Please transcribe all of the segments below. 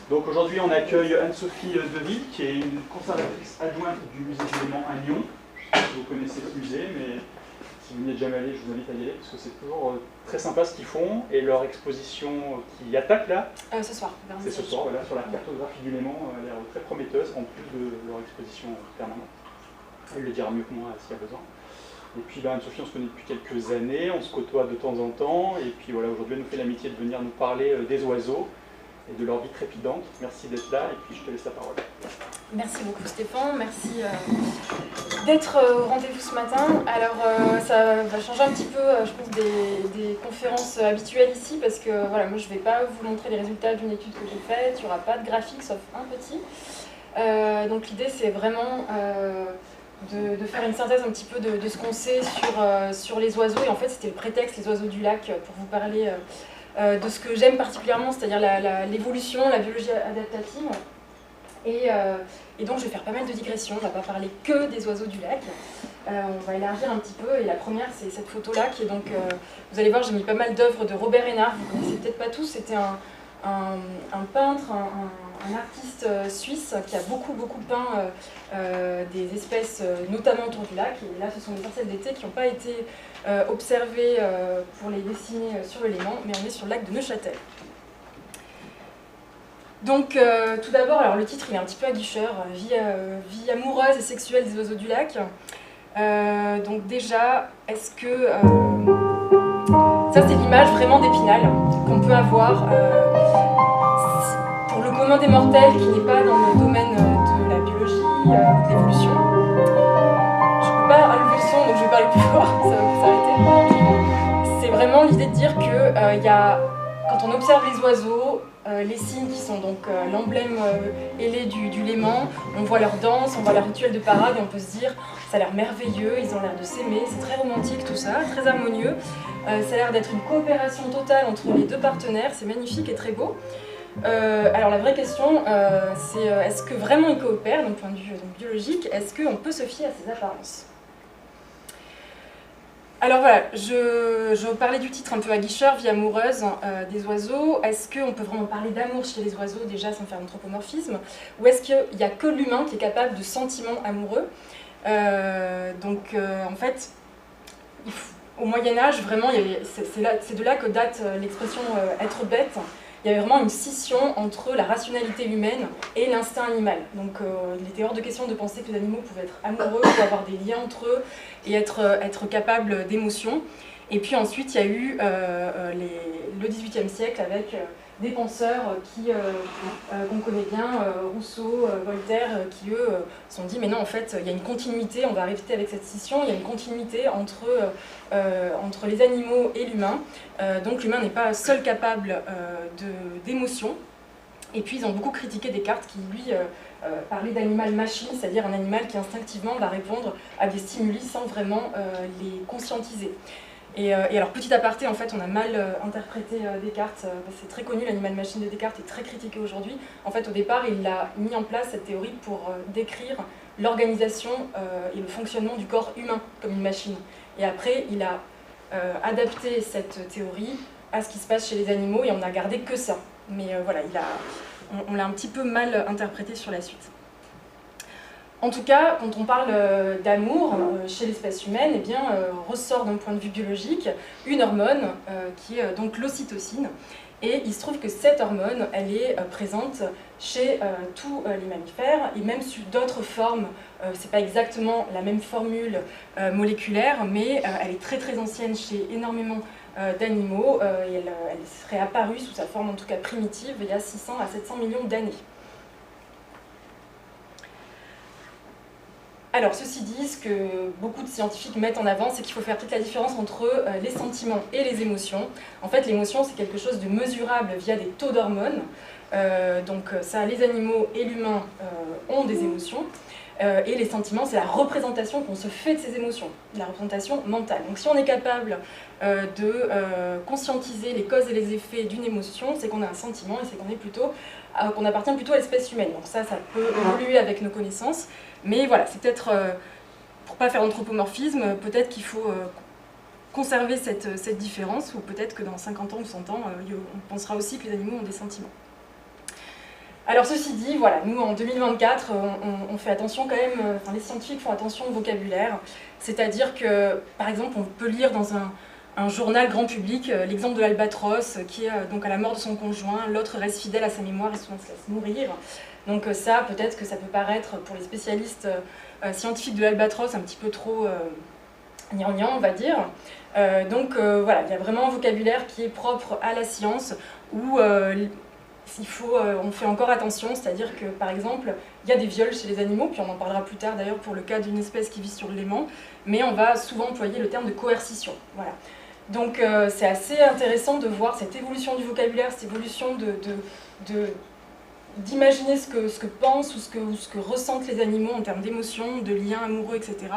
Donc aujourd'hui, on accueille Anne-Sophie Deville, qui est une conservatrice adjointe du musée du Léman à Lyon. Je ne sais pas si vous connaissez le musée, mais si vous n'y êtes jamais allé, je vous invite à y aller, parce que c'est toujours très sympa ce qu'ils font. Et leur exposition qui attaque là, ce soir. C'est ce soir, voilà, sur la cartographie du Léman, elle a l'air très prometteuse, en plus de leur exposition permanente. Elle le dira mieux que moi s'il y a besoin. Et puis Anne-Sophie, on se connaît depuis quelques années, on se côtoie de temps en temps, et puis voilà, aujourd'hui elle nous fait l'amitié de venir nous parler des oiseaux et de leur vie trépidante. Merci d'être là, et puis je te laisse la parole. Merci beaucoup Stéphane, merci d'être au rendez-vous ce matin. Alors ça va changer un petit peu, je pense, des conférences habituelles ici, parce que voilà, moi je ne vais pas vous montrer les résultats d'une étude que j'ai faite, il n'y aura pas de graphique sauf un petit. Donc l'idée c'est vraiment de faire une synthèse un petit peu de ce qu'on sait sur les oiseaux, et en fait c'était le prétexte, les oiseaux du lac, pour vous parler de ce que j'aime particulièrement, c'est-à-dire l'évolution, la biologie adaptative. Et donc je vais faire pas mal de digressions, on ne va pas parler que des oiseaux du lac, on va élargir un petit peu, et la première c'est cette photo-là, qui est donc, vous allez voir, j'ai mis pas mal d'œuvres de Robert Hénard, vous ne connaissez peut-être pas tous, c'était un peintre, un artiste suisse qui a beaucoup peint des espèces, notamment autour du lac, et là ce sont des parcelles d'été qui n'ont pas été observées pour les dessiner sur le Léman, mais on est sur le lac de Neuchâtel. Donc tout d'abord, alors le titre il est un petit peu aguicheur, vie amoureuse et sexuelle des oiseaux du lac. Donc déjà, est-ce que... ça c'est l'image vraiment d'Épinal qu'on peut avoir pour le commun des mortels qui n'est pas dans le domaine de la biologie, de l'évolution. Je ne peux pas enlever le son, donc je vais parler plus fort, ça va vous s'arrêter. C'est vraiment l'idée de dire que quand on observe les oiseaux, les cygnes qui sont donc l'emblème ailé du Léman, on voit leur danse, on voit leur rituel de parade, et on peut se dire ça a l'air merveilleux, ils ont l'air de s'aimer, c'est très romantique tout ça, très harmonieux. Ça a l'air d'être une coopération totale entre les deux partenaires, c'est magnifique et très beau. Alors la vraie question, c'est est-ce que vraiment ils coopèrent d'un point de vue biologique? Est-ce qu'on peut se fier à ces apparences? Alors voilà, je parlais du titre un peu aguicheur, vie amoureuse des oiseaux. Est-ce qu'on peut vraiment parler d'amour chez les oiseaux déjà sans faire d'anthropomorphisme? Ou est-ce qu'il n'y a que l'humain qui est capable de sentiments amoureux? En fait, au Moyen-Âge, vraiment, c'est de là que date l'expression être bête. Il y avait vraiment une scission entre la rationalité humaine et l'instinct animal. Donc il était hors de question de penser que les animaux pouvaient être amoureux ou avoir des liens entre eux et être capables d'émotions. Et puis ensuite, il y a eu le XVIIIe siècle avec des penseurs qu'on connaît bien, Rousseau, Voltaire, qui eux se sont dit mais non, en fait, il y a une continuité, on va arrêter avec cette scission, il y a une continuité entre les animaux et l'humain. Donc l'humain n'est pas seul capable d'émotions. Et puis ils ont beaucoup critiqué Descartes qui, lui, parlait d'animal-machine, c'est-à-dire un animal qui instinctivement va répondre à des stimuli sans vraiment les conscientiser. Et alors, petit aparté, en fait, on a mal interprété Descartes. C'est très connu, l'animal-machine de Descartes est très critiqué aujourd'hui. En fait, au départ, il a mis en place cette théorie pour décrire l'organisation et le fonctionnement du corps humain comme une machine. Et après, il a adapté cette théorie à ce qui se passe chez les animaux et on n'a gardé que ça. Mais voilà, on l'a un petit peu mal interprété sur la suite. En tout cas, quand on parle d'amour chez l'espèce humaine, eh bien, ressort d'un point de vue biologique une hormone qui est donc l'ocytocine. Et il se trouve que cette hormone, elle est présente chez tous les mammifères et même sous d'autres formes. C'est pas exactement la même formule moléculaire, mais elle est très ancienne chez énormément d'animaux et elle serait apparue sous sa forme en tout cas primitive il y a 600 à 700 millions d'années. Alors, ceci dit, ce que beaucoup de scientifiques mettent en avant, c'est qu'il faut faire toute la différence entre les sentiments et les émotions. En fait, l'émotion, c'est quelque chose de mesurable via des taux d'hormones. Les animaux et l'humain ont des émotions. Et les sentiments, c'est la représentation qu'on se fait de ces émotions, la représentation mentale. Donc si on est capable de conscientiser les causes et les effets d'une émotion, c'est qu'on a un sentiment et c'est qu'on appartient plutôt à l'espèce humaine. Donc ça peut évoluer avec nos connaissances. Mais voilà, c'est peut-être, pour ne pas faire d'anthropomorphisme, peut-être qu'il faut conserver cette différence, ou peut-être que dans 50 ans ou 100 ans, on pensera aussi que les animaux ont des sentiments. Alors ceci dit, voilà, nous en 2024, on fait attention quand même, enfin les scientifiques font attention au vocabulaire, c'est-à-dire que, par exemple, on peut lire dans un journal grand public l'exemple de l'albatros qui est donc à la mort de son conjoint, l'autre reste fidèle à sa mémoire et souvent se laisse mourir. Donc ça, peut-être que ça peut paraître pour les spécialistes scientifiques de l'albatros un petit peu trop gnangnan, on va dire. Voilà, il y a vraiment un vocabulaire qui est propre à la science où on fait encore attention, c'est-à-dire que par exemple, il y a des viols chez les animaux, puis on en parlera plus tard d'ailleurs pour le cas d'une espèce qui vit sur le Léman, mais on va souvent employer le terme de coercition. Voilà. Donc c'est assez intéressant de voir cette évolution du vocabulaire, cette évolution d'imaginer ce que pensent ou ce que ressentent les animaux en termes d'émotions, de liens amoureux, etc.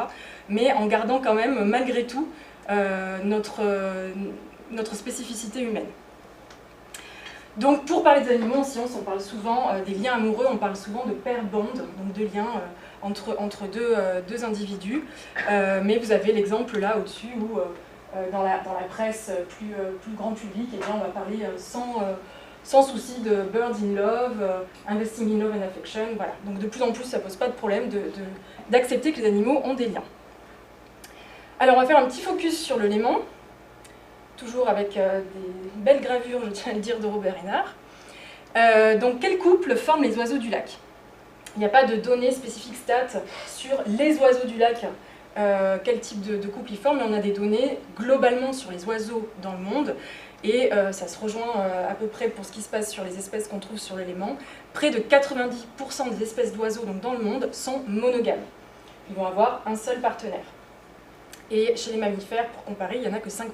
Mais en gardant quand même, malgré tout, notre spécificité humaine. Donc pour parler des animaux en science, on parle souvent des liens amoureux, on parle souvent de pair bond, donc de liens entre deux individus. Mais vous avez l'exemple là au-dessus où dans la presse plus grand public, eh bien, on va parler sans souci de birds in love, investing in love and affection, voilà. Donc de plus en plus, ça ne pose pas de problème d'accepter que les animaux ont des liens. Alors on va faire un petit focus sur le léman, toujours avec des belles gravures, je tiens à le dire, de Robert Hénard. Donc quel couple forment les oiseaux du lac? Il n'y a pas de données spécifiques stats sur les oiseaux du lac, quel type de couple ils forment, mais on a des données globalement sur les oiseaux dans le monde. Et ça se rejoint à peu près pour ce qui se passe sur les espèces qu'on trouve sur le Léman. Près de 90% des espèces d'oiseaux dans le monde sont monogames. Ils vont avoir un seul partenaire. Et chez les mammifères, pour comparer, il n'y en a que 5%.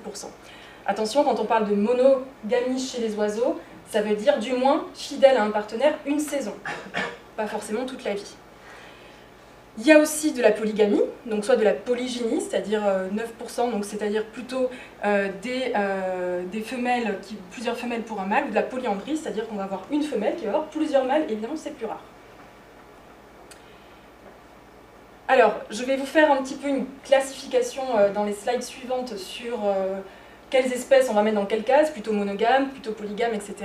Attention, quand on parle de monogamie chez les oiseaux, ça veut dire du moins fidèle à un partenaire une saison, pas forcément toute la vie. Il y a aussi de la polygamie, donc soit de la polygynie, c'est-à-dire 9%, donc c'est-à-dire plutôt des femelles, plusieurs femelles pour un mâle, ou de la polyandrie, c'est-à-dire qu'on va avoir une femelle qui va avoir plusieurs mâles, évidemment c'est plus rare. Alors, je vais vous faire un petit peu une classification dans les slides suivantes sur quelles espèces on va mettre dans quelle case, plutôt monogame, plutôt polygame, etc.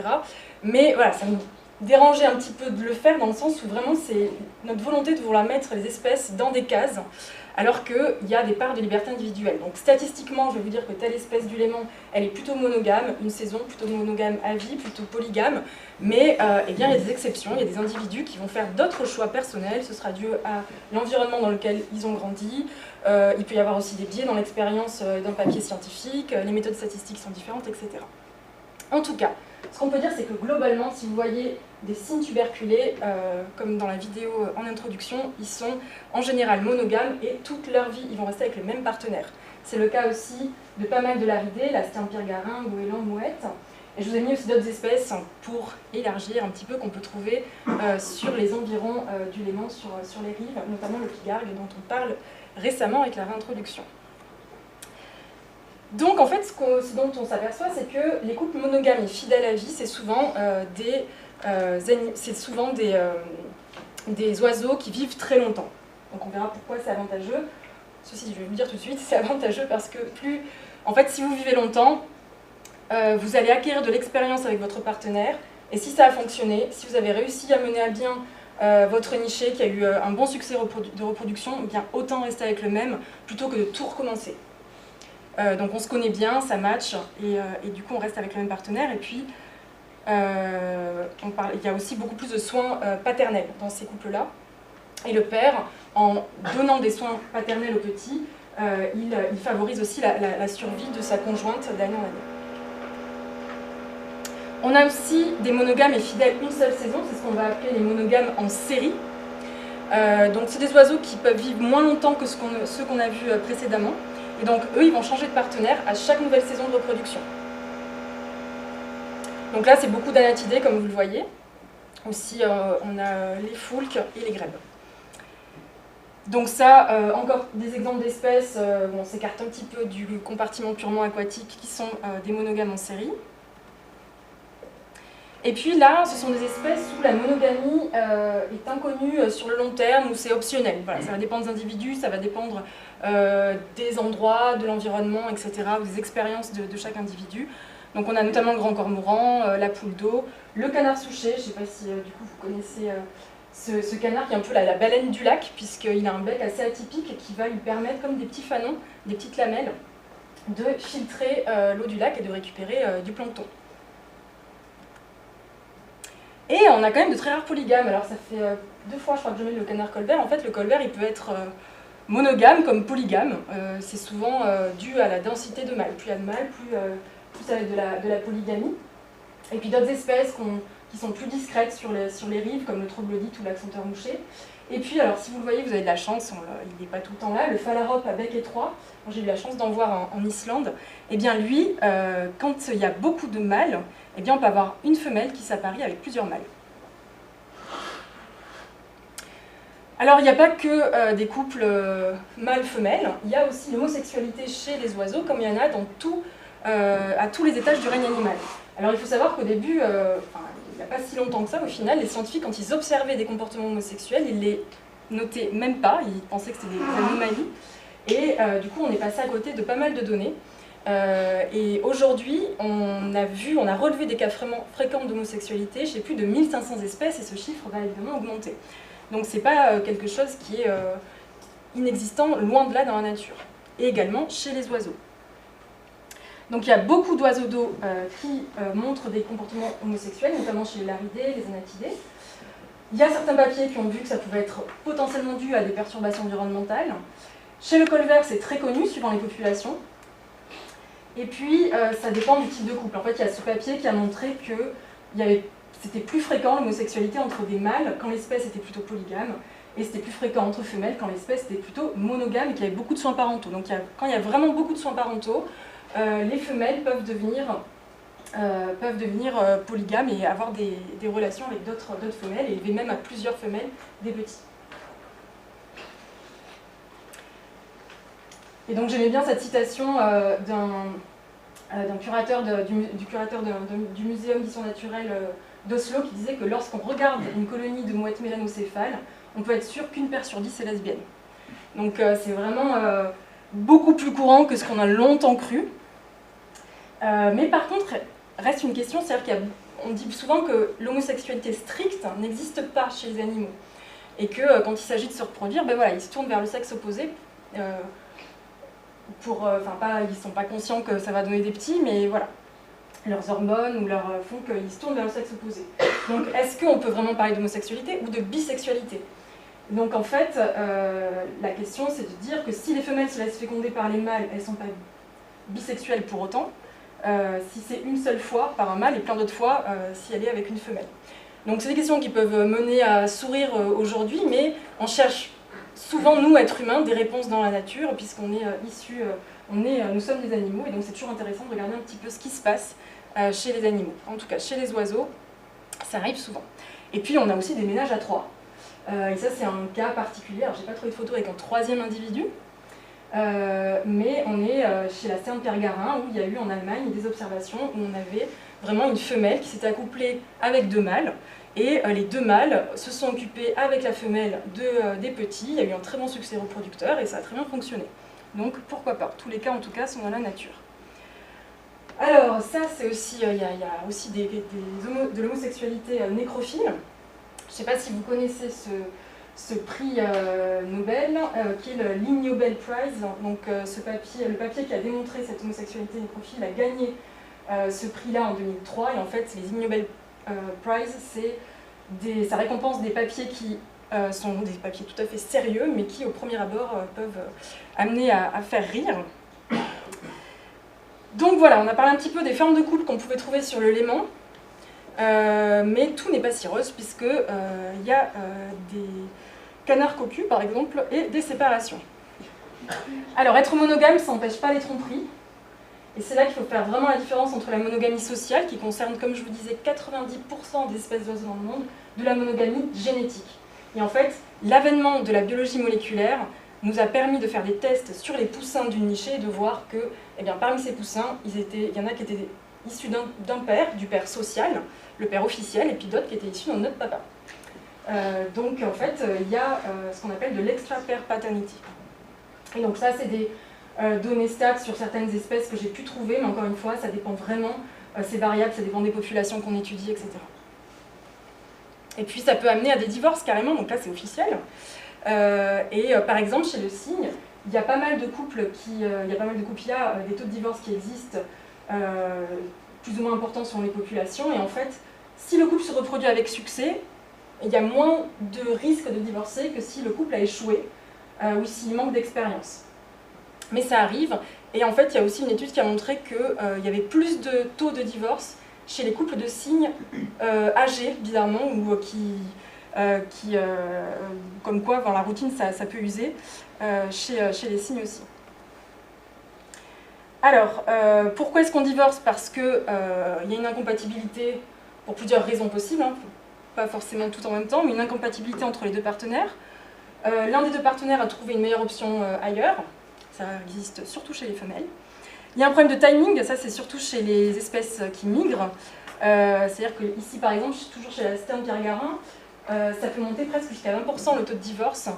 Mais voilà, ça me dérangeait un petit peu de le faire dans le sens où vraiment c'est notre volonté de vouloir mettre les espèces dans des cases alors qu'il y a des parts de liberté individuelle. Donc statistiquement, je vais vous dire que telle espèce du léman, elle est plutôt monogame, une saison, plutôt monogame à vie, plutôt polygame, mais eh bien, il y a des exceptions, il y a des individus qui vont faire d'autres choix personnels, ce sera dû à l'environnement dans lequel ils ont grandi, il peut y avoir aussi des biais dans l'expérience d'un papier scientifique, les méthodes statistiques sont différentes, etc. En tout cas, ce qu'on peut dire, c'est que globalement, si vous voyez des cygnes tuberculés, comme dans la vidéo en introduction, ils sont en général monogames et toute leur vie, ils vont rester avec le même partenaire. C'est le cas aussi de pas mal de laridés, la sternpierre-garin, goéland, mouette. Et je vous ai mis aussi d'autres espèces pour élargir un petit peu qu'on peut trouver sur les environs du Léman, sur les rives, notamment le pigargue dont on parle récemment avec la réintroduction. Donc en fait, ce dont on s'aperçoit, c'est que les couples monogames et fidèles à vie, c'est souvent des oiseaux qui vivent très longtemps. Donc on verra pourquoi c'est avantageux. Ceci, je vais vous le dire tout de suite, c'est avantageux parce que en fait, si vous vivez longtemps, vous allez acquérir de l'expérience avec votre partenaire. Et si ça a fonctionné, si vous avez réussi à mener à bien votre niché, qui a eu un bon succès de reproduction, eh bien autant rester avec le même plutôt que de tout recommencer. Donc on se connaît bien, ça match, et du coup on reste avec le même partenaire. Et puis il y a aussi beaucoup plus de soins paternels dans ces couples-là. Et le père, en donnant des soins paternels aux petits, il favorise aussi la survie de sa conjointe d'année en année. On a aussi des monogames et fidèles une seule saison, c'est ce qu'on va appeler les monogames en série. Donc c'est des oiseaux qui peuvent vivre moins longtemps que ceux qu'on a vus précédemment. Et donc eux, ils vont changer de partenaire à chaque nouvelle saison de reproduction. Donc là, c'est beaucoup d'anatidés, comme vous le voyez. Aussi, on a les foulques et les grèbes. Donc ça, encore des exemples d'espèces, on s'écarte un petit peu du compartiment purement aquatique, qui sont des monogames en série. Et puis là, ce sont des espèces où la monogamie est inconnue sur le long terme, où c'est optionnel. Voilà, ça va dépendre des individus, ça va dépendre des endroits, de l'environnement, etc., ou des expériences de chaque individu. Donc on a notamment le grand cormoran, la poule d'eau, le canard souchet, je ne sais pas si du coup vous connaissez ce canard qui est un peu la baleine du lac, puisqu'il a un bec assez atypique qui va lui permettre, comme des petits fanons, des petites lamelles, de filtrer l'eau du lac et de récupérer du plancton. Et on a quand même de très rares polygames. Alors ça fait 2 fois, je crois, que je mets le canard colvert. En fait, le colvert, il peut être monogame comme polygame. C'est souvent dû à la densité de mâles. Plus il y a de mâles, plus ça va être de la polygamie. Et puis d'autres espèces qui sont plus discrètes sur les rives, comme le troglodyte ou l'accenteur mouché. Et puis, alors si vous le voyez, vous avez de la chance, il n'est pas tout le temps là, le phalarope à bec étroit. J'ai eu la chance d'en voir en Islande. Eh bien lui, quand il y a beaucoup de mâles, eh bien on peut avoir une femelle qui s'apparie avec plusieurs mâles. Alors il n'y a pas que des couples mâles-femelles, il y a aussi l'homosexualité chez les oiseaux, comme il y en a à tous les étages du règne animal. Alors il faut savoir qu'au début, il n'y a pas si longtemps que ça, au final, les scientifiques, quand ils observaient des comportements homosexuels, ils les notaient même pas, ils pensaient que c'était des anomalies. Et du coup, on est passé à côté de pas mal de données. Et aujourd'hui, on a relevé des cas fréquents d'homosexualité chez plus de 1500 espèces, et ce chiffre va évidemment augmenter. Donc c'est pas quelque chose qui est inexistant, loin de là dans la nature. Et également chez les oiseaux. Donc il y a beaucoup d'oiseaux d'eau qui montrent des comportements homosexuels, notamment chez les laridés, les anatidés. Il y a certains papiers qui ont vu que ça pouvait être potentiellement dû à des perturbations environnementales. Chez le colvert, c'est très connu, suivant les populations. Et puis, ça dépend du type de couple. En fait, il y a ce papier qui a montré que c'était plus fréquent l'homosexualité entre des mâles quand l'espèce était plutôt polygame, et c'était plus fréquent entre femelles quand l'espèce était plutôt monogame et qu'il y avait beaucoup de soins parentaux. Donc quand il y a vraiment beaucoup de soins parentaux, les femelles peuvent devenir polygames et avoir des relations avec d'autres femelles, et élever même à plusieurs femelles des petits. Et donc j'aimais bien cette citation d'un curateur du Muséum d'histoire naturelle d'Oslo qui disait que lorsqu'on regarde une colonie de mouettes mélanocéphales, on peut être sûr qu'une paire sur 10 est lesbienne. Donc c'est vraiment beaucoup plus courant que ce qu'on a longtemps cru. Mais par contre, reste une question, c'est-à-dire qu'on dit souvent que l'homosexualité stricte n'existe pas chez les animaux. Et que quand il s'agit de se reproduire, ben voilà, ils se tournent vers le sexe opposé. Ils ne sont pas conscients que ça va donner des petits, mais voilà. Leurs hormones font qu'ils se tournent vers le sexe opposé. Donc est-ce qu'on peut vraiment parler d'homosexualité ou de bisexualité? Donc en fait, la question c'est de dire que si les femelles se laissent féconder par les mâles, elles ne sont pas bisexuelles pour autant, si c'est une seule fois par un mâle et plein d'autres fois si elle est avec une femelle. Donc c'est des questions qui peuvent mener à sourire aujourd'hui, mais on cherche souvent, nous, êtres humains, des réponses dans la nature, puisqu'on est nous sommes des animaux, et donc c'est toujours intéressant de regarder un petit peu ce qui se passe chez les animaux. En tout cas, chez les oiseaux, ça arrive souvent. Et puis, on a aussi des ménages à 3. Et ça, c'est un cas particulier. Alors, j'ai pas trouvé de photo avec un 3e individu, mais on est chez la cerne Pergarin, où il y a eu en Allemagne des observations où on avait vraiment une femelle qui s'était accouplée avec 2 mâles. Et les 2 mâles se sont occupés avec la femelle des petits. Il y a eu un très bon succès reproducteur et ça a très bien fonctionné. Donc pourquoi pas, tous les cas en tout cas sont dans la nature. Alors ça c'est aussi, il y a aussi de l'homosexualité nécrophile. Je ne sais pas si vous connaissez ce prix Nobel, qui est le Ig Nobel Prize. Donc le papier qui a démontré cette homosexualité nécrophile a gagné ce prix-là en 2003. Et en fait les Ig Nobel Prize, ça récompense des papiers qui sont des papiers tout à fait sérieux, mais qui au premier abord peuvent amener à faire rire. Donc voilà, on a parlé un petit peu des formes de couple qu'on pouvait trouver sur le Léman, mais tout n'est pas si rose, puisqu'il y a des canards cocus par exemple, et des séparations. Alors être monogame, ça n'empêche pas les tromperies. Et c'est là qu'il faut faire vraiment la différence entre la monogamie sociale, qui concerne, comme je vous disais, 90% des espèces d'oiseaux dans le monde, de la monogamie génétique. Et en fait, l'avènement de la biologie moléculaire nous a permis de faire des tests sur les poussins d'une nichée et de voir que, eh bien, parmi ces poussins, il y en a qui étaient issus d'un père, du père social, le père officiel, et puis d'autres qui étaient issus d'un autre papa. Donc en fait, il y a ce qu'on appelle de l'extra-pair paternity. Et donc ça, c'est des données stats sur certaines espèces que j'ai pu trouver, mais encore une fois, ça dépend vraiment c'est variable, ça dépend des populations qu'on étudie, etc. Et puis ça peut amener à des divorces carrément, donc là c'est officiel. Par exemple, chez le cygne, il y a pas mal de couples il y a des taux de divorce qui existent, plus ou moins importants selon les populations, et en fait, si le couple se reproduit avec succès, il y a moins de risques de divorcer que si le couple a échoué, ou s'il manque d'expérience. Mais ça arrive, et en fait, il y a aussi une étude qui a montré qu'il y avait plus de taux de divorce chez les couples de cygnes âgés, bizarrement, ou comme quoi, dans la routine, ça peut user, chez les cygnes aussi. Alors, pourquoi est-ce qu'on divorce? Parce qu'il y a une incompatibilité, pour plusieurs raisons possibles, hein, pas forcément tout en même temps, mais une incompatibilité entre les deux partenaires. L'un des deux partenaires a trouvé une meilleure option ailleurs, ça existe surtout chez les femelles. Il y a un problème de timing, ça c'est surtout chez les espèces qui migrent. C'est-à-dire que ici par exemple, toujours chez la sterne pierre-garin, ça peut monter presque jusqu'à 20% le taux de divorce.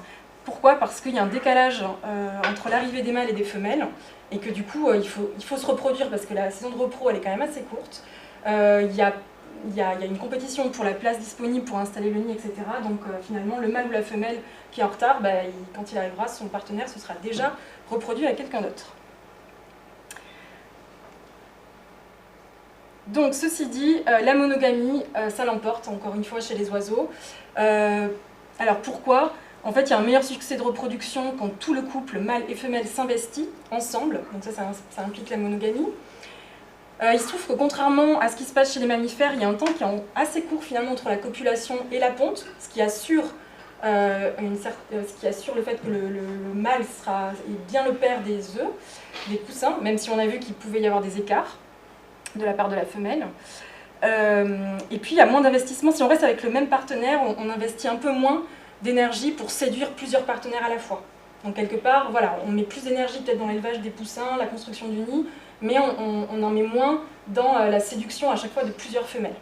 Pourquoi? Parce qu'il y a un décalage entre l'arrivée des mâles et des femelles, et que du coup il faut se reproduire parce que la saison de repro elle est quand même assez courte. Il y a une compétition pour la place disponible pour installer le nid, etc. Donc finalement le mâle ou la femelle qui est en retard, quand il arrivera, son partenaire se sera déjà reproduit avec quelqu'un d'autre. Donc, ceci dit, la monogamie, ça l'emporte, encore une fois, chez les oiseaux. Alors, pourquoi? En fait, il y a un meilleur succès de reproduction quand tout le couple, mâle et femelle, s'investit ensemble. Donc ça implique la monogamie. Il se trouve que, contrairement à ce qui se passe chez les mammifères, il y a un temps qui est assez court, finalement, entre la copulation et la ponte, ce qui assure le fait que le mâle est bien le père des œufs, des poussins, même si on a vu qu'il pouvait y avoir des écarts de la part de la femelle. Et puis il y a moins d'investissement. Si on reste avec le même partenaire, on investit un peu moins d'énergie pour séduire plusieurs partenaires à la fois. Donc quelque part, voilà, on met plus d'énergie peut-être dans l'élevage des poussins, la construction du nid, mais on en met moins dans la séduction à chaque fois de plusieurs femelles.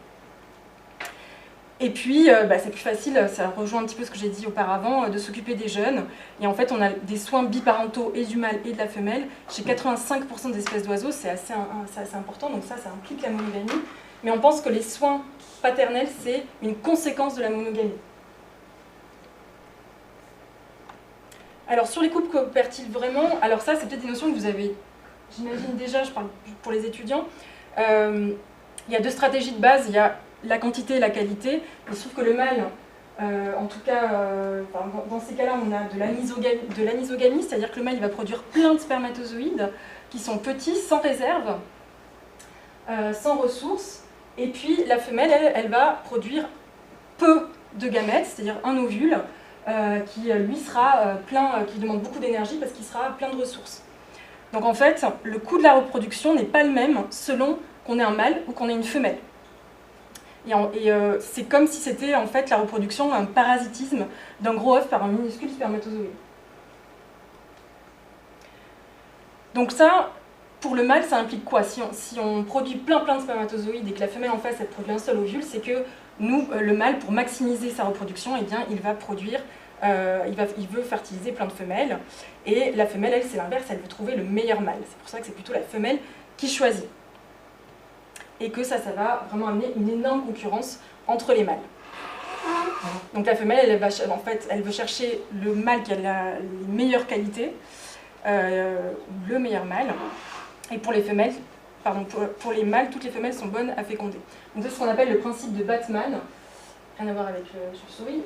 Et puis, c'est plus facile, ça rejoint un petit peu ce que j'ai dit auparavant, de s'occuper des jeunes. Et en fait, on a des soins biparentaux et du mâle et de la femelle. Chez 85% des espèces d'oiseaux, c'est assez important, donc ça implique la monogamie. Mais on pense que les soins paternels, c'est une conséquence de la monogamie. Alors, sur les couples coopèrent-ils vraiment? Alors ça, c'est peut-être des notions que vous avez, j'imagine déjà, je parle pour les étudiants. Il y a deux stratégies de base, il y a la quantité et la qualité. Il se trouve que le mâle, en tout cas, dans ces cas-là, on a de l'anisogamie, c'est-à-dire que le mâle il va produire plein de spermatozoïdes qui sont petits, sans réserve, sans ressources. Et puis la femelle, elle va produire peu de gamètes, c'est-à-dire un ovule, qui lui sera qui demande beaucoup d'énergie parce qu'il sera plein de ressources. Donc en fait, le coût de la reproduction n'est pas le même selon qu'on ait un mâle ou qu'on ait une femelle. Et c'est comme si c'était en fait la reproduction, un parasitisme d'un gros œuf par un minuscule spermatozoïde. Donc ça, pour le mâle, ça implique quoi? Si on produit plein de spermatozoïdes et que la femelle en face, elle produit un seul ovule, c'est que nous, le mâle, pour maximiser sa reproduction, eh bien, il va produire, il veut fertiliser plein de femelles. Et la femelle, elle, c'est l'inverse, elle veut trouver le meilleur mâle. C'est pour ça que c'est plutôt la femelle qui choisit. Et que ça va vraiment amener une énorme concurrence entre les mâles. Donc la femelle, elle veut chercher le mâle qui a les meilleures qualités, le meilleur mâle. Et pour les femelles, pour les mâles, toutes les femelles sont bonnes à féconder. Donc c'est ce qu'on appelle le principe de Batman, rien à voir avec le chauve-souris.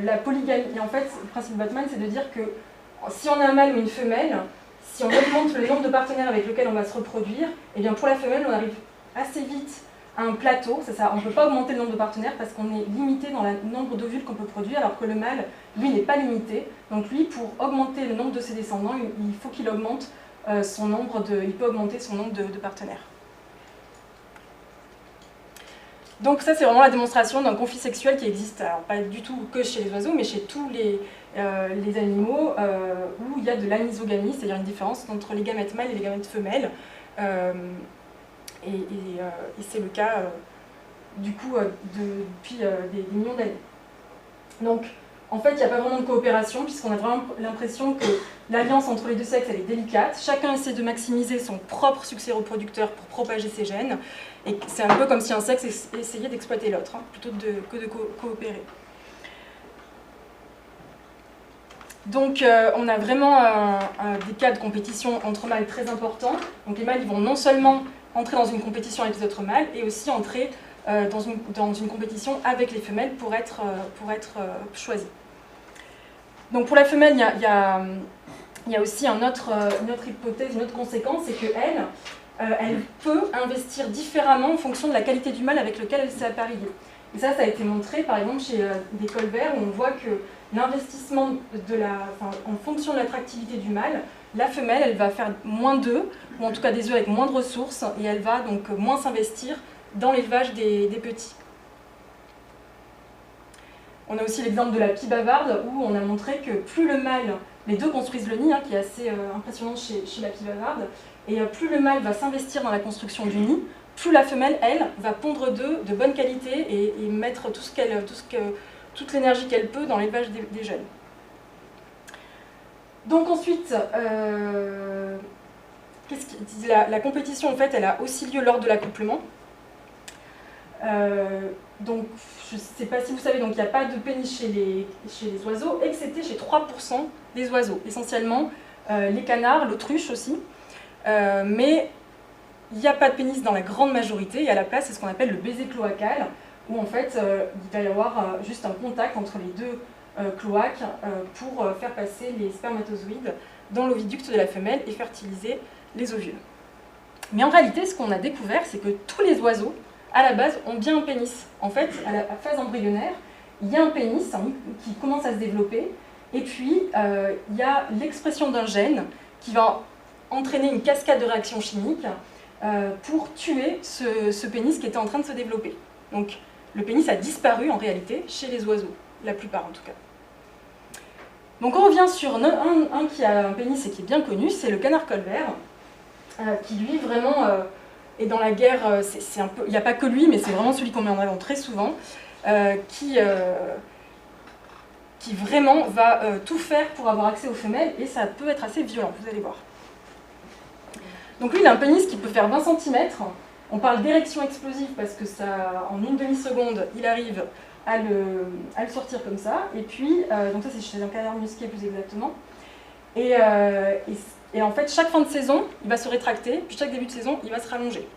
La polygamie, en fait, le principe de Batman, c'est de dire que si on a un mâle ou une femelle, si on augmente le nombre de partenaires avec lesquels on va se reproduire, et bien pour la femelle, on arrive assez vite à un plateau, on ne peut pas augmenter le nombre de partenaires parce qu'on est limité dans le nombre d'ovules qu'on peut produire, alors que le mâle, lui, n'est pas limité. Donc lui, pour augmenter le nombre de ses descendants, il faut qu'il augmente il peut augmenter son nombre de partenaires. Donc ça, c'est vraiment la démonstration d'un conflit sexuel qui existe, alors pas du tout que chez les oiseaux, mais chez tous les animaux où il y a de l'anisogamie, c'est-à-dire une différence entre les gamètes mâles et les gamètes femelles. Et c'est le cas du coup depuis des millions d'années. Donc En fait, il n'y a pas vraiment de coopération, puisqu'on a vraiment l'impression que l'alliance entre les deux sexes, elle est délicate. Chacun essaie de maximiser son propre succès reproducteur pour propager ses gènes. Et c'est un peu comme si un sexe essayait d'exploiter l'autre, hein, plutôt que de coopérer. Donc, on a vraiment des cas de compétition entre mâles très importants. Donc, les mâles, ils vont non seulement entrer dans une compétition avec les autres mâles, et aussi entrer dans une compétition avec les femelles pour être choisis. Donc, pour la femelle, il y a aussi une autre hypothèse, une autre conséquence, c'est qu'elle, elle peut investir différemment en fonction de la qualité du mâle avec lequel elle s'est appareillée. Et ça a été montré, par exemple, chez des colverts, où on voit que l'investissement en fonction de l'attractivité du mâle, la femelle, elle va faire moins d'œufs, ou en tout cas des œufs avec moins de ressources, et elle va donc moins s'investir dans l'élevage des petits. On a aussi l'exemple de la pie bavarde, où on a montré que plus le mâle, les deux construisent le nid, hein, qui est assez impressionnant chez la pie bavarde, et plus le mâle va s'investir dans la construction du nid, plus la femelle, elle, va pondre d'œufs de bonne qualité et mettre toute l'énergie qu'elle peut dans l'élevage des jeunes. Donc ensuite, la compétition, en fait, elle a aussi lieu lors de l'accouplement. Donc, je ne sais pas si vous savez, donc il n'y a pas de pénis chez les oiseaux, excepté chez 3% des oiseaux, essentiellement les canards, l'autruche aussi. Mais il n'y a pas de pénis dans la grande majorité, et à la place, c'est ce qu'on appelle le baiser cloacal, où en fait, il va y avoir juste un contact entre les deux cloaques pour faire passer les spermatozoïdes dans l'oviducte de la femelle et fertiliser les ovules. Mais en réalité, ce qu'on a découvert, c'est que tous les oiseaux, à la base, ont bien un pénis. En fait, à la phase embryonnaire, il y a un pénis qui commence à se développer, et puis il y a l'expression d'un gène qui va entraîner une cascade de réactions chimiques pour tuer ce pénis qui était en train de se développer. Donc, le pénis a disparu en réalité chez les oiseaux, la plupart en tout cas. Donc on revient sur un qui a un pénis et qui est bien connu, c'est le canard colvert, qui lui vraiment est dans la guerre, il n'y a pas que lui, mais c'est vraiment celui qu'on met en avant très souvent, qui vraiment va tout faire pour avoir accès aux femelles, et ça peut être assez violent, vous allez voir. Donc lui, il a un pénis qui peut faire 20 cm. On parle d'érection explosive parce que ça, en une demi-seconde, il arrive à le sortir comme ça. Et puis, donc ça c'est chez un canard musqué plus exactement. Et en fait, chaque fin de saison, il va se rétracter, puis chaque début de saison, il va se rallonger.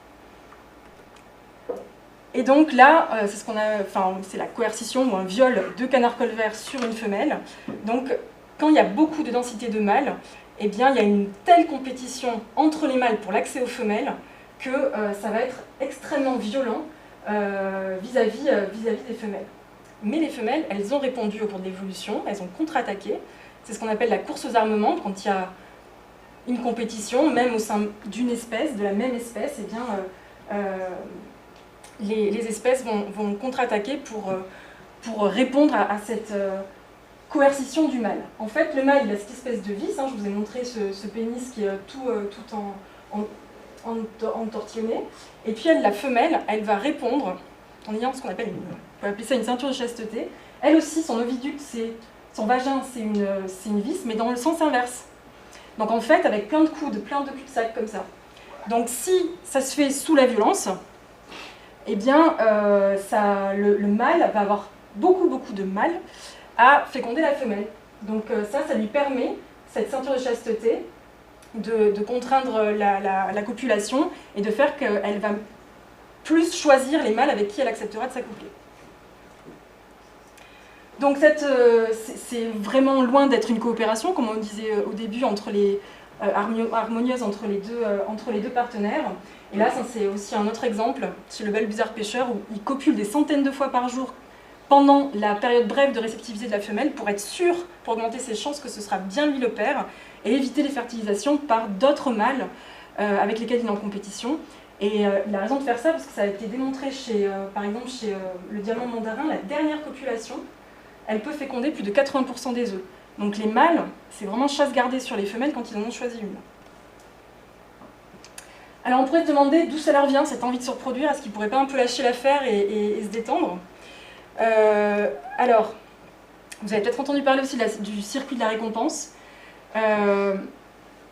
Et donc là, c'est la coercition ou un viol de canard colvert sur une femelle. Donc, quand il y a beaucoup de densité de mâles, eh bien, il y a une telle compétition entre les mâles pour l'accès aux femelles que ça va être extrêmement violent vis-à-vis des femelles. Mais les femelles, elles ont répondu au cours de l'évolution, elles ont contre-attaqué. C'est ce qu'on appelle la course aux armements, quand il y a une compétition, même au sein d'une espèce, de la même espèce, eh bien, les espèces vont contre-attaquer pour répondre à cette coercition du mâle. En fait, le mâle, il a cette espèce de vis, je vous ai montré ce pénis qui est tout entortillonné, et puis la femelle, elle va répondre en ayant ce qu'on appelle on peut appeler ça une ceinture de chasteté. Elle aussi, son oviducte, son vagin, c'est une vis, mais dans le sens inverse. Donc en fait, avec plein de coudes, plein de cul-de-sac comme ça. Donc si ça se fait sous la violence, eh bien, le mâle va avoir beaucoup de mal à féconder la femelle. Donc ça lui permet, cette ceinture de chasteté, de contraindre la copulation et de faire qu'elle va plus choisir les mâles avec qui elle acceptera de s'accoupler. Donc c'est vraiment loin d'être une coopération, comme on disait au début, harmonieuse entre les deux partenaires. Et là, ça c'est aussi un autre exemple, chez le balbuzard pêcheur, où il copule des centaines de fois par jour pendant la période brève de réceptivité de la femelle pour être sûr, pour augmenter ses chances que ce sera bien lui le père, et éviter les fertilisations par d'autres mâles avec lesquels il est en compétition. Et il a raison de faire ça parce que ça a été démontré par exemple chez le diamant mandarin, la dernière copulation, elle peut féconder plus de 80% des œufs. Donc les mâles, c'est vraiment chasse gardée sur les femelles quand ils en ont choisi une. Alors on pourrait se demander d'où ça leur vient, cette envie de se reproduire, est-ce qu'ils ne pourraient pas un peu lâcher l'affaire et se détendre ? Alors, Vous avez peut-être entendu parler aussi du circuit de la récompense.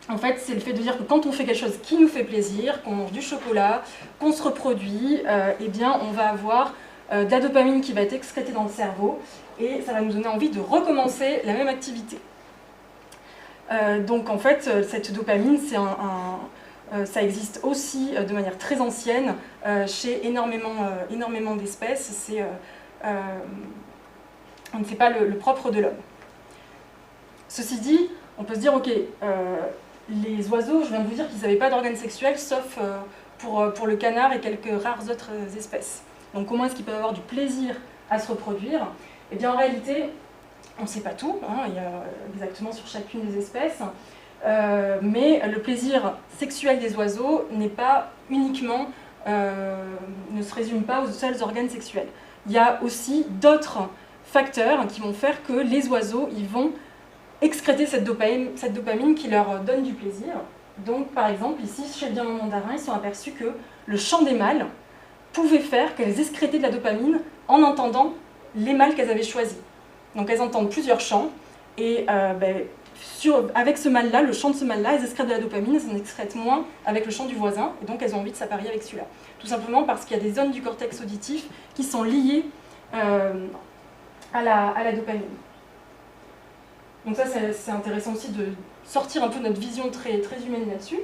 En fait, c'est le fait de dire que quand on fait quelque chose qui nous fait plaisir, qu'on mange du chocolat, qu'on se reproduit, eh bien, on va avoir de la dopamine qui va être excrétée dans le cerveau et ça va nous donner envie de recommencer la même activité. Donc, en fait, cette dopamine, ça existe aussi de manière très ancienne chez énormément d'espèces. On ne sait pas le propre de l'homme. Ceci dit, on peut se dire, ok, les oiseaux, je viens de vous dire qu'ils n'avaient pas d'organes sexuels, sauf pour le canard et quelques rares autres espèces. Donc comment est-ce qu'ils peuvent avoir du plaisir à se reproduire? Eh bien en réalité, on ne sait pas tout, hein, il y a exactement sur chacune des espèces, mais le plaisir sexuel des oiseaux n'est pas uniquement, ne se résume pas aux seuls organes sexuels. Il y a aussi d'autres facteurs qui vont faire que les oiseaux, ils vont excréter cette dopamine qui leur donne du plaisir. Donc, par exemple, ici, chez le diamant mandarin, ils sont aperçus que le chant des mâles pouvait faire qu'elles excrétaient de la dopamine en entendant les mâles qu'elles avaient choisis. Donc, elles entendent plusieurs chants, et avec ce mâle-là, le chant de ce mâle-là, elles excrètent de la dopamine, elles en excrètent moins avec le chant du voisin, et donc elles ont envie de s'apparier avec celui-là. Tout simplement parce qu'il y a des zones du cortex auditif qui sont liées à la dopamine. Donc ça, c'est intéressant aussi de sortir un peu notre vision très, très humaine là-dessus.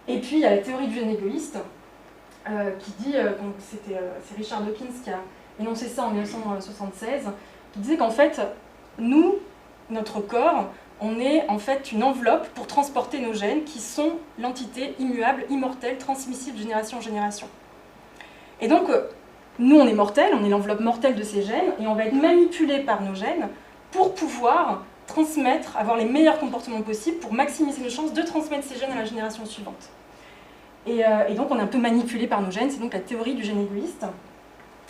Et puis, il y a la théorie du gène égoïste, qui dit, c'est Richard Dawkins qui a énoncé ça en 1976, qui disait qu'en fait, nous, notre corps, on est en fait une enveloppe pour transporter nos gènes, qui sont l'entité immuable, immortelle, transmissible de génération en génération. Et donc, nous, on est mortels, on est l'enveloppe mortelle de ces gènes, et on va être manipulé par nos gènes pour pouvoir transmettre, avoir les meilleurs comportements possibles pour maximiser nos chances de transmettre ces gènes à la génération suivante. Et donc, on est un peu manipulé par nos gènes, c'est donc la théorie du gène égoïste,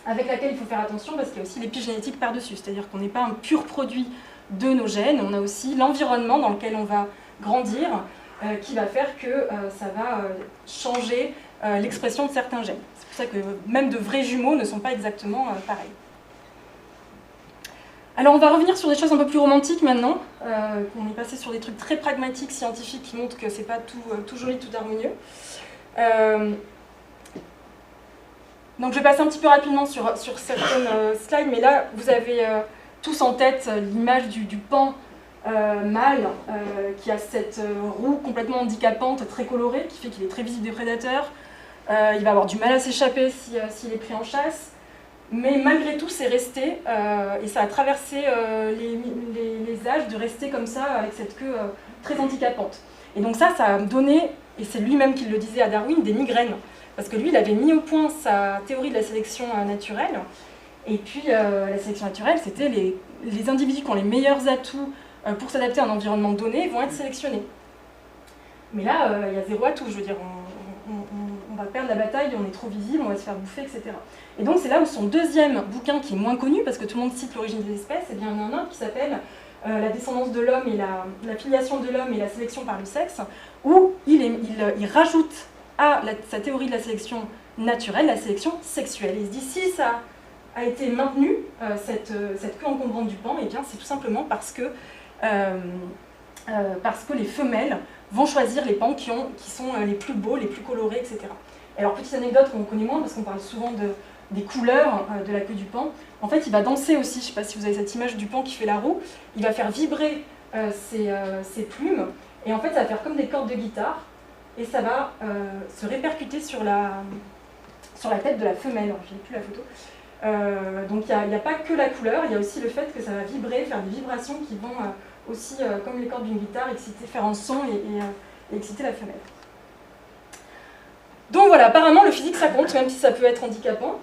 avec laquelle il faut faire attention parce qu'il y a aussi l'épigénétique par-dessus, c'est-à-dire qu'on n'est pas un pur produit de nos gènes, on a aussi l'environnement dans lequel on va grandir, qui va faire que ça va changer l'expression de certains gènes. C'est pour ça que même de vrais jumeaux ne sont pas exactement pareils. Alors on va revenir sur des choses un peu plus romantiques maintenant. On est passé sur des trucs très pragmatiques, scientifiques, qui montrent que c'est pas tout joli, tout harmonieux. Donc je vais passer un petit peu rapidement sur certaines slides, mais là vous avez tous en tête l'image du paon mâle qui a cette roue complètement handicapante, très colorée, qui fait qu'il est très visible des prédateurs. Il va avoir du mal à s'échapper s'il est pris en chasse. Mais malgré tout, c'est resté, et ça a traversé les âges de rester comme ça, avec cette queue très handicapante. Et donc ça a donné, et c'est lui-même qui le disait à Darwin, des migraines. Parce que lui, il avait mis au point sa théorie de la sélection naturelle. Et puis, la sélection naturelle, c'était les individus qui ont les meilleurs atouts pour s'adapter à un environnement donné vont être sélectionnés. Mais là, il y a zéro atout, je veux dire, on va perdre la bataille, on est trop visible, on va se faire bouffer, etc. Et donc c'est là où son deuxième bouquin, qui est moins connu, parce que tout le monde cite l'origine des espèces, et bien il y en a un autre qui s'appelle La descendance de l'homme et la filiation de l'homme et la sélection par le sexe, où il rajoute à sa théorie de la sélection naturelle, la sélection sexuelle. Et il se dit, si ça a été maintenu, cette queue encombrante du paon, et bien c'est tout simplement parce que les femelles vont choisir les paons qui sont les plus beaux, les plus colorés, etc. Et alors, petite anecdote qu'on connaît moins, parce qu'on parle souvent des couleurs de la queue du paon. En fait, il va danser aussi, je ne sais pas si vous avez cette image du paon qui fait la roue, il va faire vibrer ses plumes, et en fait, ça va faire comme des cordes de guitare, et ça va se répercuter sur la tête de la femelle. Alors, je n'ai plus la photo. Donc, il n'y a pas que la couleur, il y a aussi le fait que ça va vibrer, faire des vibrations qui vont aussi, comme les cordes d'une guitare, faire un son et exciter la femelle. Donc voilà, apparemment le physique ça compte, même si ça peut être handicapant.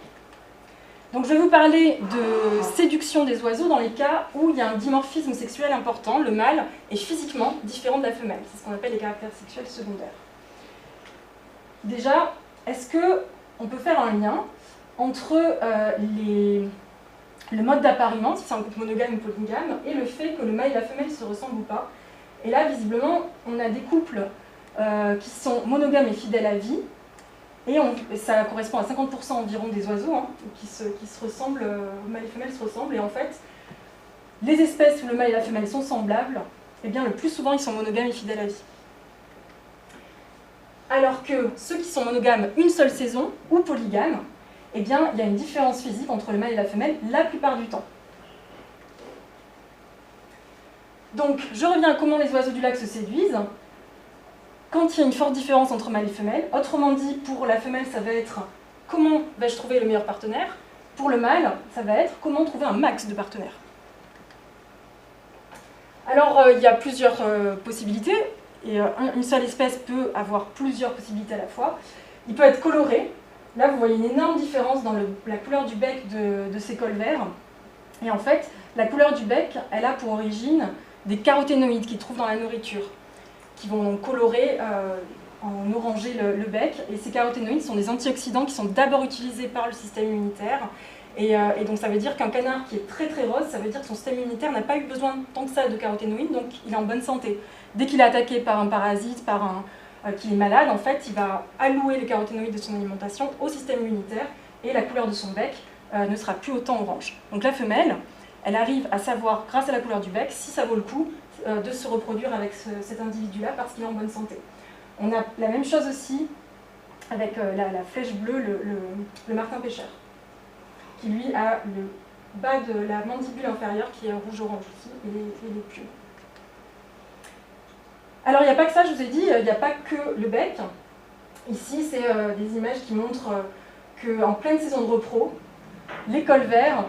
Donc je vais vous parler de séduction des oiseaux dans les cas où il y a un dimorphisme sexuel important, le mâle est physiquement différent de la femelle. C'est ce qu'on appelle les caractères sexuels secondaires. Déjà, est-ce qu'on peut faire un lien entre le mode d'appariement, si c'est un couple monogame ou polygame, et le fait que le mâle et la femelle se ressemblent ou pas. Et là, visiblement, on a des couples qui sont monogames et fidèles à vie, Et ça correspond à 50% environ des oiseaux hein, qui se ressemblent, le mâle et femelle se ressemblent. Et en fait, les espèces où le mâle et la femelle sont semblables, eh bien, le plus souvent, ils sont monogames et fidèles à vie. Alors que ceux qui sont monogames une seule saison ou polygames, eh bien, il y a une différence physique entre le mâle et la femelle la plupart du temps. Donc, je reviens à comment les oiseaux du lac se séduisent. Quand il y a une forte différence entre mâle et femelle, autrement dit, pour la femelle, ça va être comment vais-je trouver le meilleur partenaire. Pour le mâle, ça va être comment trouver un max de partenaires. Alors, il y a plusieurs possibilités, et une seule espèce peut avoir plusieurs possibilités à la fois. Il peut être coloré. Là, vous voyez une énorme différence dans la couleur du bec de ces colverts. Et en fait, la couleur du bec, elle a pour origine des caroténoïdes qu'ils trouvent dans la nourriture, qui vont donc colorer en orangé le bec. Et ces caroténoïdes sont des antioxydants qui sont d'abord utilisés par le système immunitaire. Et donc ça veut dire qu'un canard qui est très très rose, ça veut dire que son système immunitaire n'a pas eu besoin tant que ça de caroténoïdes, donc il est en bonne santé. Dès qu'il est attaqué par un parasite, qu'il est malade, en fait, il va allouer les caroténoïdes de son alimentation au système immunitaire et la couleur de son bec ne sera plus autant orange. Donc la femelle, elle arrive à savoir, grâce à la couleur du bec, si ça vaut le coup de se reproduire avec cet individu-là parce qu'il est en bonne santé. On a la même chose aussi avec la flèche bleue, le martin-pêcheur, qui lui a le bas de la mandibule inférieure qui est rouge-orange aussi, et les plumes. Alors il n'y a pas que ça, je vous ai dit, il n'y a pas que le bec. Ici, c'est des images qui montrent qu'en pleine saison de repros, les colverts,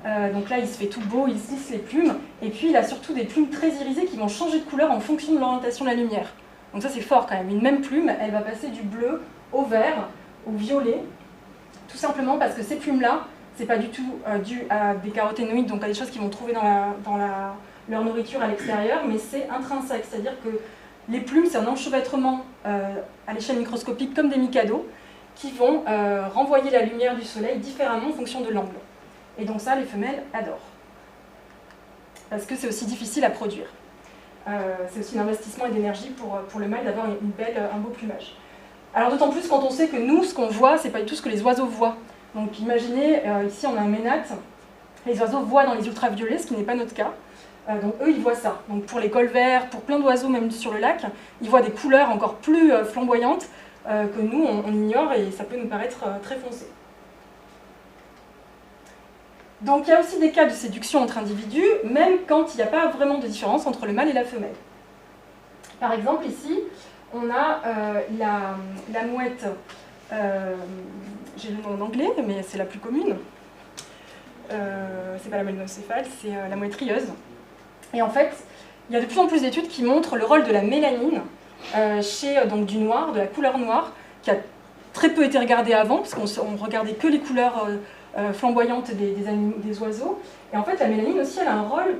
donc là il se fait tout beau, il se lisse les plumes, et puis il a surtout des plumes très irisées qui vont changer de couleur en fonction de l'orientation de la lumière. Donc ça c'est fort quand même, une même plume, elle va passer du bleu au vert, au violet, tout simplement parce que ces plumes-là, c'est pas du tout dû à des caroténoïdes, donc à des choses qu'ils vont trouver dans leur nourriture à l'extérieur, mais c'est intrinsèque, c'est-à-dire que les plumes, c'est un enchevêtrement à l'échelle microscopique comme des mycados qui vont renvoyer la lumière du soleil différemment en fonction de l'angle. Et donc ça, les femelles adorent. Parce que c'est aussi difficile à produire. C'est aussi un investissement et d'énergie pour le mâle d'avoir un beau plumage. Alors d'autant plus quand on sait que nous, ce qu'on voit, c'est pas du tout ce que les oiseaux voient. Donc imaginez, ici on a un ménate, les oiseaux voient dans les ultraviolets, ce qui n'est pas notre cas. Donc eux, ils voient ça. Donc pour les colverts, pour plein d'oiseaux, même sur le lac, ils voient des couleurs encore plus flamboyantes que nous, on ignore et ça peut nous paraître très foncé. Donc il y a aussi des cas de séduction entre individus, même quand il n'y a pas vraiment de différence entre le mâle et la femelle. Par exemple, ici, on a la mouette, j'ai le nom en anglais, mais c'est la plus commune. C'est pas la mélanocéphale, c'est la mouette rieuse. Et en fait, il y a de plus en plus d'études qui montrent le rôle de la mélanine chez du noir, de la couleur noire, qui a très peu été regardée avant, parce qu'on regardait que les couleurs flamboyantes des oiseaux. Et en fait, la mélanine aussi, elle a un rôle,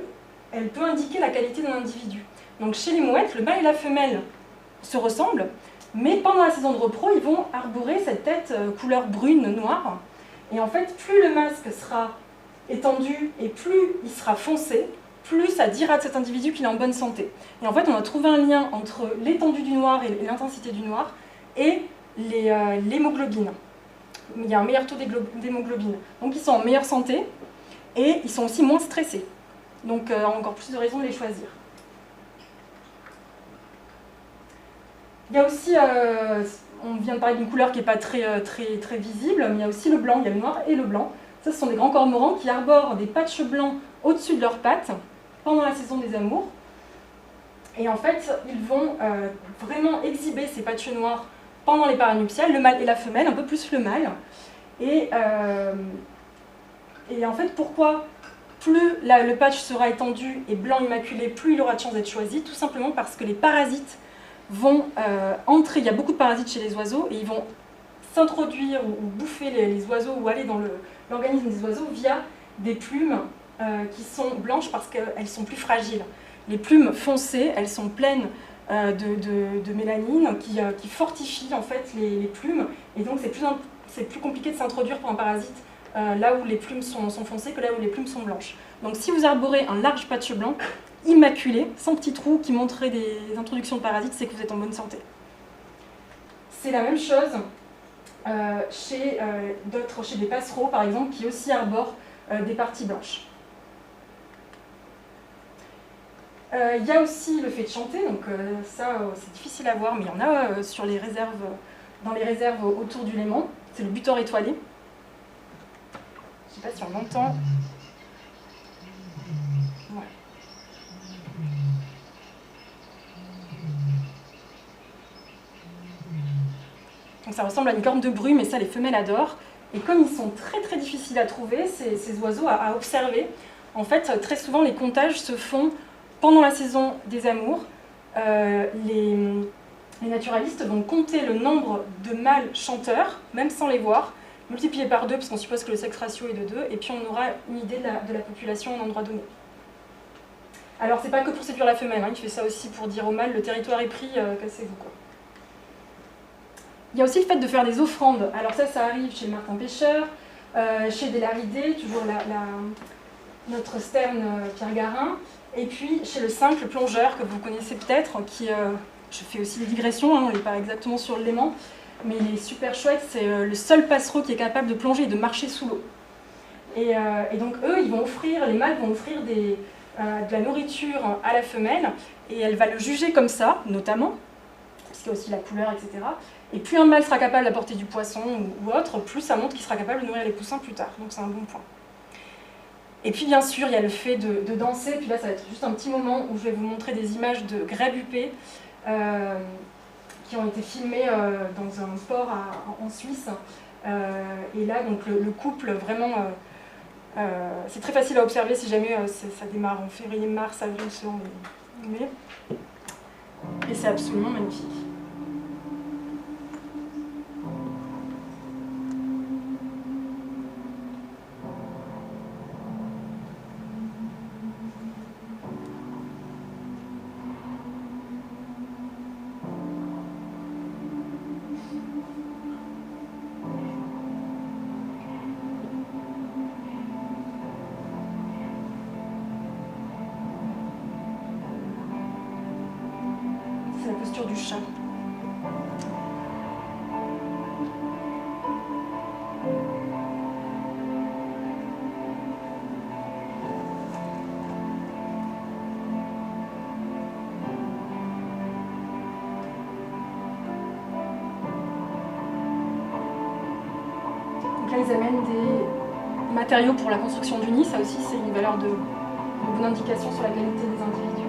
elle peut indiquer la qualité d'un individu. Donc chez les mouettes, le mâle et la femelle se ressemblent, mais pendant la saison de repros, ils vont arborer cette tête couleur brune, noire. Et en fait, plus le masque sera étendu et plus il sera foncé, plus ça dira de cet individu qu'il est en bonne santé. Et en fait, on a trouvé un lien entre l'étendue du noir et l'intensité du noir et l'hémoglobine. Il y a un meilleur taux d'hémoglobine. Donc ils sont en meilleure santé et ils sont aussi moins stressés. Donc encore plus de raisons de les choisir. Il y a aussi, on vient de parler d'une couleur qui n'est pas très visible, mais il y a aussi le blanc, il y a le noir et le blanc. Ça, ce sont des grands cormorans qui arborent des patchs blancs au-dessus de leurs pattes pendant la saison des amours. Et en fait, ils vont vraiment exhiber ces patchs noirs pendant les paranuptiales, le mâle et la femelle, un peu plus le mâle. Et en fait, pourquoi plus le patch sera étendu et blanc immaculé, plus il aura de chance d'être choisi? Tout simplement parce que les parasites vont entrer, il y a beaucoup de parasites chez les oiseaux, et ils vont s'introduire ou bouffer les oiseaux ou aller dans l'organisme des oiseaux via des plumes qui sont blanches parce qu'elles sont plus fragiles. Les plumes foncées, elles sont pleines de mélanine qui fortifie en fait les plumes, et donc c'est plus compliqué de s'introduire pour un parasite là où les plumes sont foncées que là où les plumes sont blanches. Donc si vous arborez un large patch blanc, immaculé, sans petits trous qui montreraient des introductions de parasites, c'est que vous êtes en bonne santé. C'est la même chose chez des passereaux, par exemple, qui aussi arborent des parties blanches. Il y a aussi le fait de chanter, donc ça c'est difficile à voir, mais il y en a sur les réserves, dans les réserves autour du Léman. C'est le butor étoilé. Je ne sais pas si on l'entend. Ouais. Donc ça ressemble à une corne de brume, et ça les femelles adorent. Et comme ils sont très très difficiles à trouver, ces oiseaux à observer, en fait très souvent les comptages se font pendant la saison des amours. Les naturalistes vont compter le nombre de mâles chanteurs, même sans les voir, multiplié par 2, parce qu'on suppose que le sexe ratio est de 2, et puis on aura une idée de la population à un endroit donné. Alors c'est pas que pour séduire la femelle, hein, il fait ça aussi pour dire au mâle, le territoire est pris, cassez-vous quoi. Il y a aussi le fait de faire des offrandes. Alors ça arrive chez le martin pêcheur, chez des laridés, toujours notre sterne Pierre Garin, et puis chez le cincle plongeur que vous connaissez peut-être, qui, je fais aussi des digressions, hein, on n'est pas exactement sur le Léman, mais il est super chouette, c'est le seul passereau qui est capable de plonger et de marcher sous l'eau. Et donc eux, les mâles vont offrir de la nourriture à la femelle, et elle va le juger comme ça, notamment, parce qu'il y a aussi la couleur, etc. Et plus un mâle sera capable d'apporter du poisson ou autre, plus ça montre qu'il sera capable de nourrir les poussins plus tard. Donc c'est un bon point. Et puis bien sûr, il y a le fait de danser. Puis là, ça va être juste un petit moment où je vais vous montrer des images de grèbe huppée qui ont été filmées dans un port en Suisse. Et là, donc le couple, vraiment, c'est très facile à observer si jamais ça démarre en février, mars, avril, selon les mai. Et c'est absolument magnifique. C'est la posture du chat. Donc là, ils amènent des matériaux pour la construction du nid. Ça aussi, c'est une valeur de bonne indication sur la qualité des individus.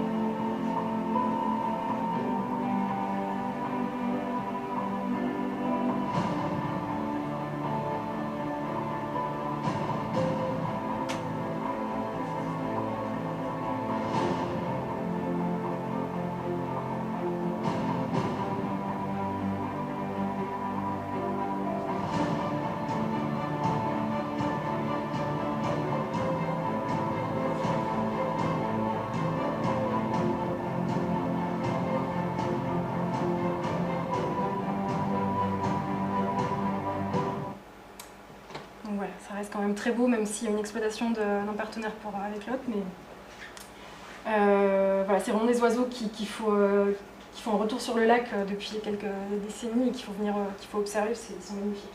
Voilà, ça reste quand même très beau, même s'il y a une exploitation d'un partenaire avec l'autre. Mais voilà, c'est vraiment des oiseaux qui font un retour sur le lac depuis quelques décennies et qu'il faut observer, ils sont magnifiques.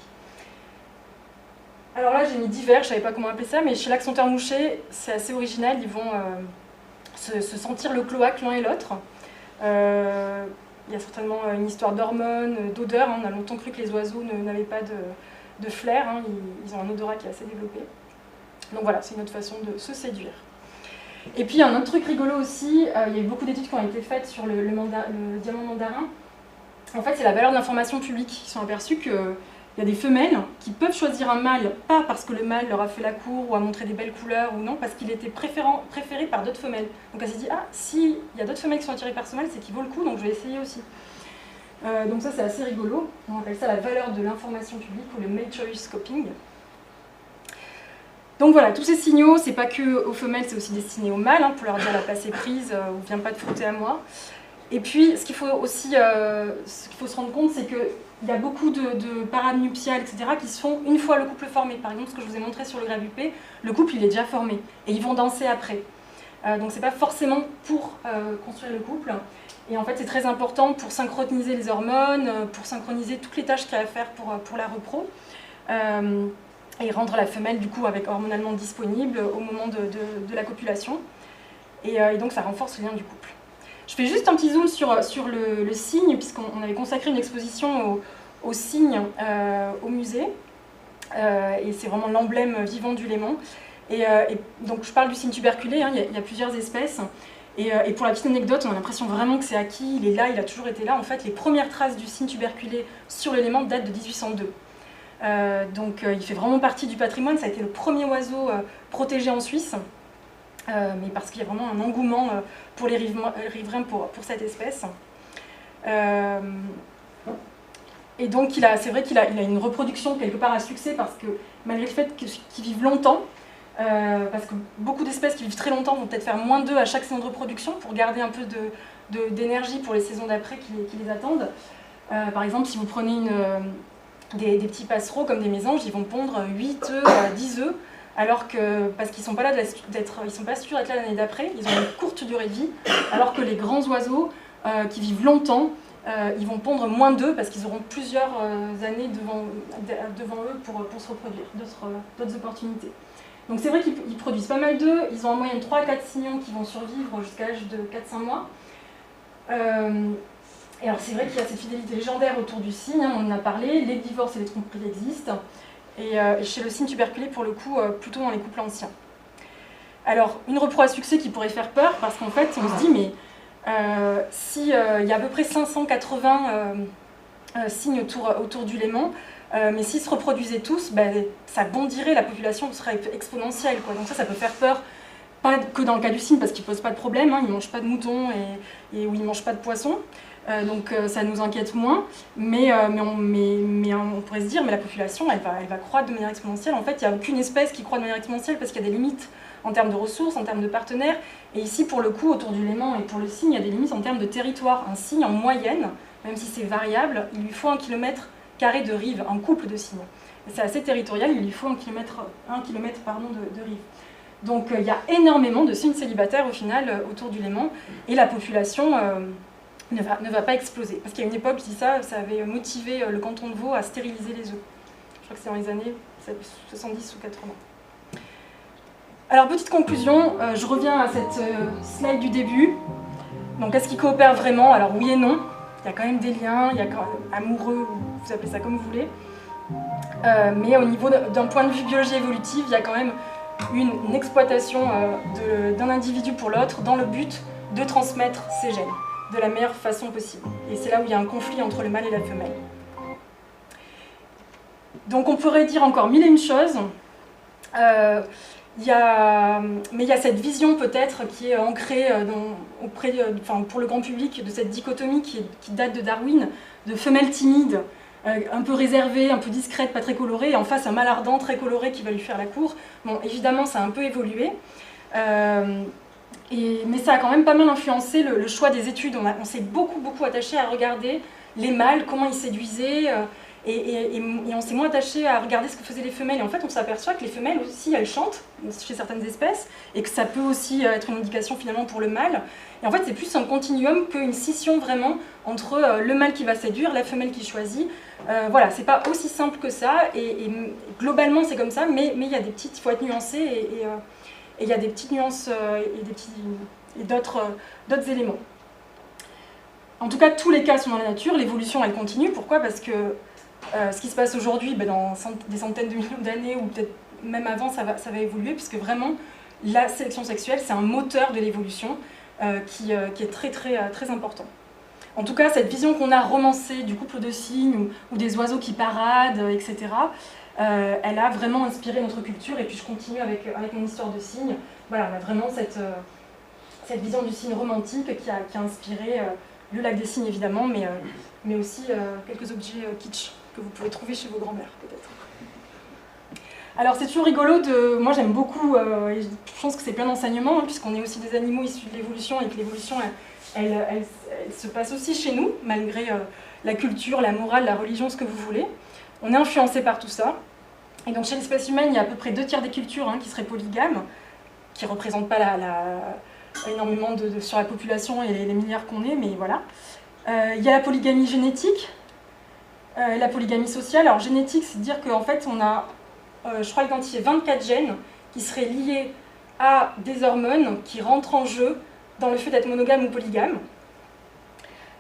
Alors là, j'ai mis divers, je ne savais pas comment appeler ça, mais chez l'axonteur mouché, c'est assez original, ils vont se sentir le cloaque l'un et l'autre. Il y a certainement une histoire d'hormones, d'odeurs. On a longtemps cru que les oiseaux n'avaient pas de flair, hein, ils ont un odorat qui est assez développé. Donc voilà, c'est une autre façon de se séduire. Et puis il y a un autre truc rigolo aussi, il y a eu beaucoup d'études qui ont été faites sur le diamant mandarin. En fait, c'est la valeur de l'information publique. Ils sont aperçus qu'il y a des femelles qui peuvent choisir un mâle, pas parce que le mâle leur a fait la cour ou a montré des belles couleurs, ou non, parce qu'il était préféré par d'autres femelles. Donc elle s'est dit, ah, s'il y a d'autres femelles qui sont attirées par ce mâle, c'est qu'il vaut le coup, donc je vais essayer aussi. Donc ça c'est assez rigolo, on appelle ça la valeur de l'information publique ou le mature scoping. Donc voilà, tous ces signaux, c'est pas que aux femelles, c'est aussi destiné aux mâles, hein, pour leur dire la place est prise, ou viens pas te frotter à moi. Et puis ce qu'il faut aussi se rendre compte, c'est qu'il y a beaucoup de parades nuptiales, etc., qui se font une fois le couple formé. Par exemple, ce que je vous ai montré sur le grève huppé, le couple il est déjà formé, et ils vont danser après. Donc c'est pas forcément pour construire le couple. Et en fait c'est très important pour synchroniser les hormones, pour synchroniser toutes les tâches qu'il y a à faire pour la repro. Et rendre la femelle du coup avec hormonalement disponible au moment de la copulation. Et donc ça renforce le lien du couple. Je fais juste un petit zoom sur le cygne, puisqu'on avait consacré une exposition au cygne au musée. Et c'est vraiment l'emblème vivant du Léman. Et donc je parle du cygne tuberculé, hein, il y a plusieurs espèces. Et pour la petite anecdote, on a l'impression vraiment que c'est acquis, il est là, il a toujours été là. En fait, les premières traces du cygne tuberculé sur le Léman datent de 1802. Donc il fait vraiment partie du patrimoine, ça a été le premier oiseau protégé en Suisse, mais parce qu'il y a vraiment un engouement pour les riverains pour cette espèce. Et donc c'est vrai qu'il a une reproduction quelque part à succès, parce que malgré le fait qu'ils vivent longtemps, parce que beaucoup d'espèces qui vivent très longtemps vont peut-être faire moins d'œufs à chaque saison de reproduction pour garder un peu d'énergie pour les saisons d'après qui les attendent. Par exemple, si vous prenez des petits passereaux comme des mésanges, ils vont pondre 8 œufs à 10 œufs, alors que, parce qu'ils ne sont pas là ils sont pas sûrs d'être là l'année d'après, ils ont une courte durée de vie, alors que les grands oiseaux qui vivent longtemps, ils vont pondre moins d'œufs parce qu'ils auront plusieurs années devant eux pour se reproduire, d'autres opportunités. Donc c'est vrai qu'ils produisent pas mal d'œufs, ils ont en moyenne 3 à 4 signons qui vont survivre jusqu'à l'âge de 4-5 mois. Et alors c'est vrai qu'il y a cette fidélité légendaire autour du cygne, hein, on en a parlé, les divorces et les tromperies existent, et chez le cygne tuberculé pour le coup, plutôt dans les couples anciens. Alors une repro à succès qui pourrait faire peur, parce qu'en fait on se dit mais si il y a à peu près 580 cygnes autour du Léman, mais s'ils se reproduisaient tous, ben, ça bondirait, la population serait exponentielle, quoi. Donc ça peut faire peur. Pas que dans le cas du cygne, parce qu'il ne pose pas de problème, hein, il ne mange pas de moutons ou il ne mange pas de poissons, donc ça nous inquiète moins, mais on pourrait se dire, mais la population, elle va croître de manière exponentielle. En fait, il n'y a aucune espèce qui croît de manière exponentielle parce qu'il y a des limites en termes de ressources, en termes de partenaires, et ici, pour le coup, autour du Léman et pour le cygne, il y a des limites en termes de territoire. Un cygne, en moyenne, même si c'est variable, il lui faut 1 km² de rive, un couple de cygnes. C'est assez territorial, il lui faut 1 km de rive. Donc il y a énormément de cygnes célibataires au final autour du Léman, et la population ne va pas exploser. Parce qu'il y a une époque, je dis ça avait motivé le canton de Vaud à stériliser les œufs. Je crois que c'est dans les années 70 ou 80. Alors petite conclusion, je reviens à cette slide du début. Donc est-ce qu'ils coopèrent vraiment? Alors oui et non. Il y a quand même des liens, il y a quand même amoureux, vous appelez ça comme vous voulez. Mais au niveau d'un point de vue biologie évolutive, il y a quand même une exploitation d'un individu pour l'autre dans le but de transmettre ses gènes de la meilleure façon possible. Et c'est là où il y a un conflit entre le mâle et la femelle. Donc on pourrait dire encore mille et une choses. Mais il y a cette vision peut-être qui est ancrée pour le grand public de cette dichotomie qui date de Darwin, de femelle timide, un peu réservée, un peu discrète, pas très colorée, et en face un mâle ardent très coloré qui va lui faire la cour. Bon, évidemment, ça a un peu évolué, mais ça a quand même pas mal influencé le choix des études. On s'est beaucoup attaché à regarder les mâles, comment ils séduisaient, et on s'est moins attaché à regarder ce que faisaient les femelles. Et en fait, on s'aperçoit que les femelles aussi, elles chantent chez certaines espèces, et que ça peut aussi être une indication finalement pour le mâle. Et en fait, c'est plus un continuum qu'une scission vraiment entre le mâle qui va séduire, la femelle qui choisit. Voilà, c'est pas aussi simple que ça, et globalement c'est comme ça, mais il y a des petites, il faut être nuancé, et il y a des petites nuances et d'autres éléments. En tout cas, tous les cas sont dans la nature, l'évolution elle continue. Pourquoi? Parce que ce qui se passe aujourd'hui, dans des centaines de millions d'années, ou peut-être même avant, ça va évoluer, puisque vraiment la sélection sexuelle c'est un moteur de l'évolution qui est très important. En tout cas, cette vision qu'on a romancée du couple de cygnes ou des oiseaux qui paradent, etc., elle a vraiment inspiré notre culture. Et puis je continue avec mon histoire de cygne. Voilà, on a vraiment cette vision du cygne romantique qui a inspiré le lac des cygnes évidemment, mais aussi quelques objets kitsch que vous pouvez trouver chez vos grands-mères peut-être. Alors c'est toujours rigolo, moi j'aime beaucoup, et je pense que c'est plein d'enseignements, hein, puisqu'on est aussi des animaux issus de l'évolution, et que l'évolution elle se passe aussi chez nous, malgré la culture, la morale, la religion, ce que vous voulez. On est influencé par tout ça. Et donc chez l'espèce humaine, il y a à peu près 2 tiers des cultures qui seraient polygames. qui ne représente pas énormément sur la population et les milliards qu'on est, mais voilà. Il y a la polygamie génétique, la polygamie sociale. Alors génétique, c'est dire qu'en fait, on a, je crois, identifié 24 gènes qui seraient liés à des hormones qui rentrent en jeu dans le fait d'être monogame ou polygame.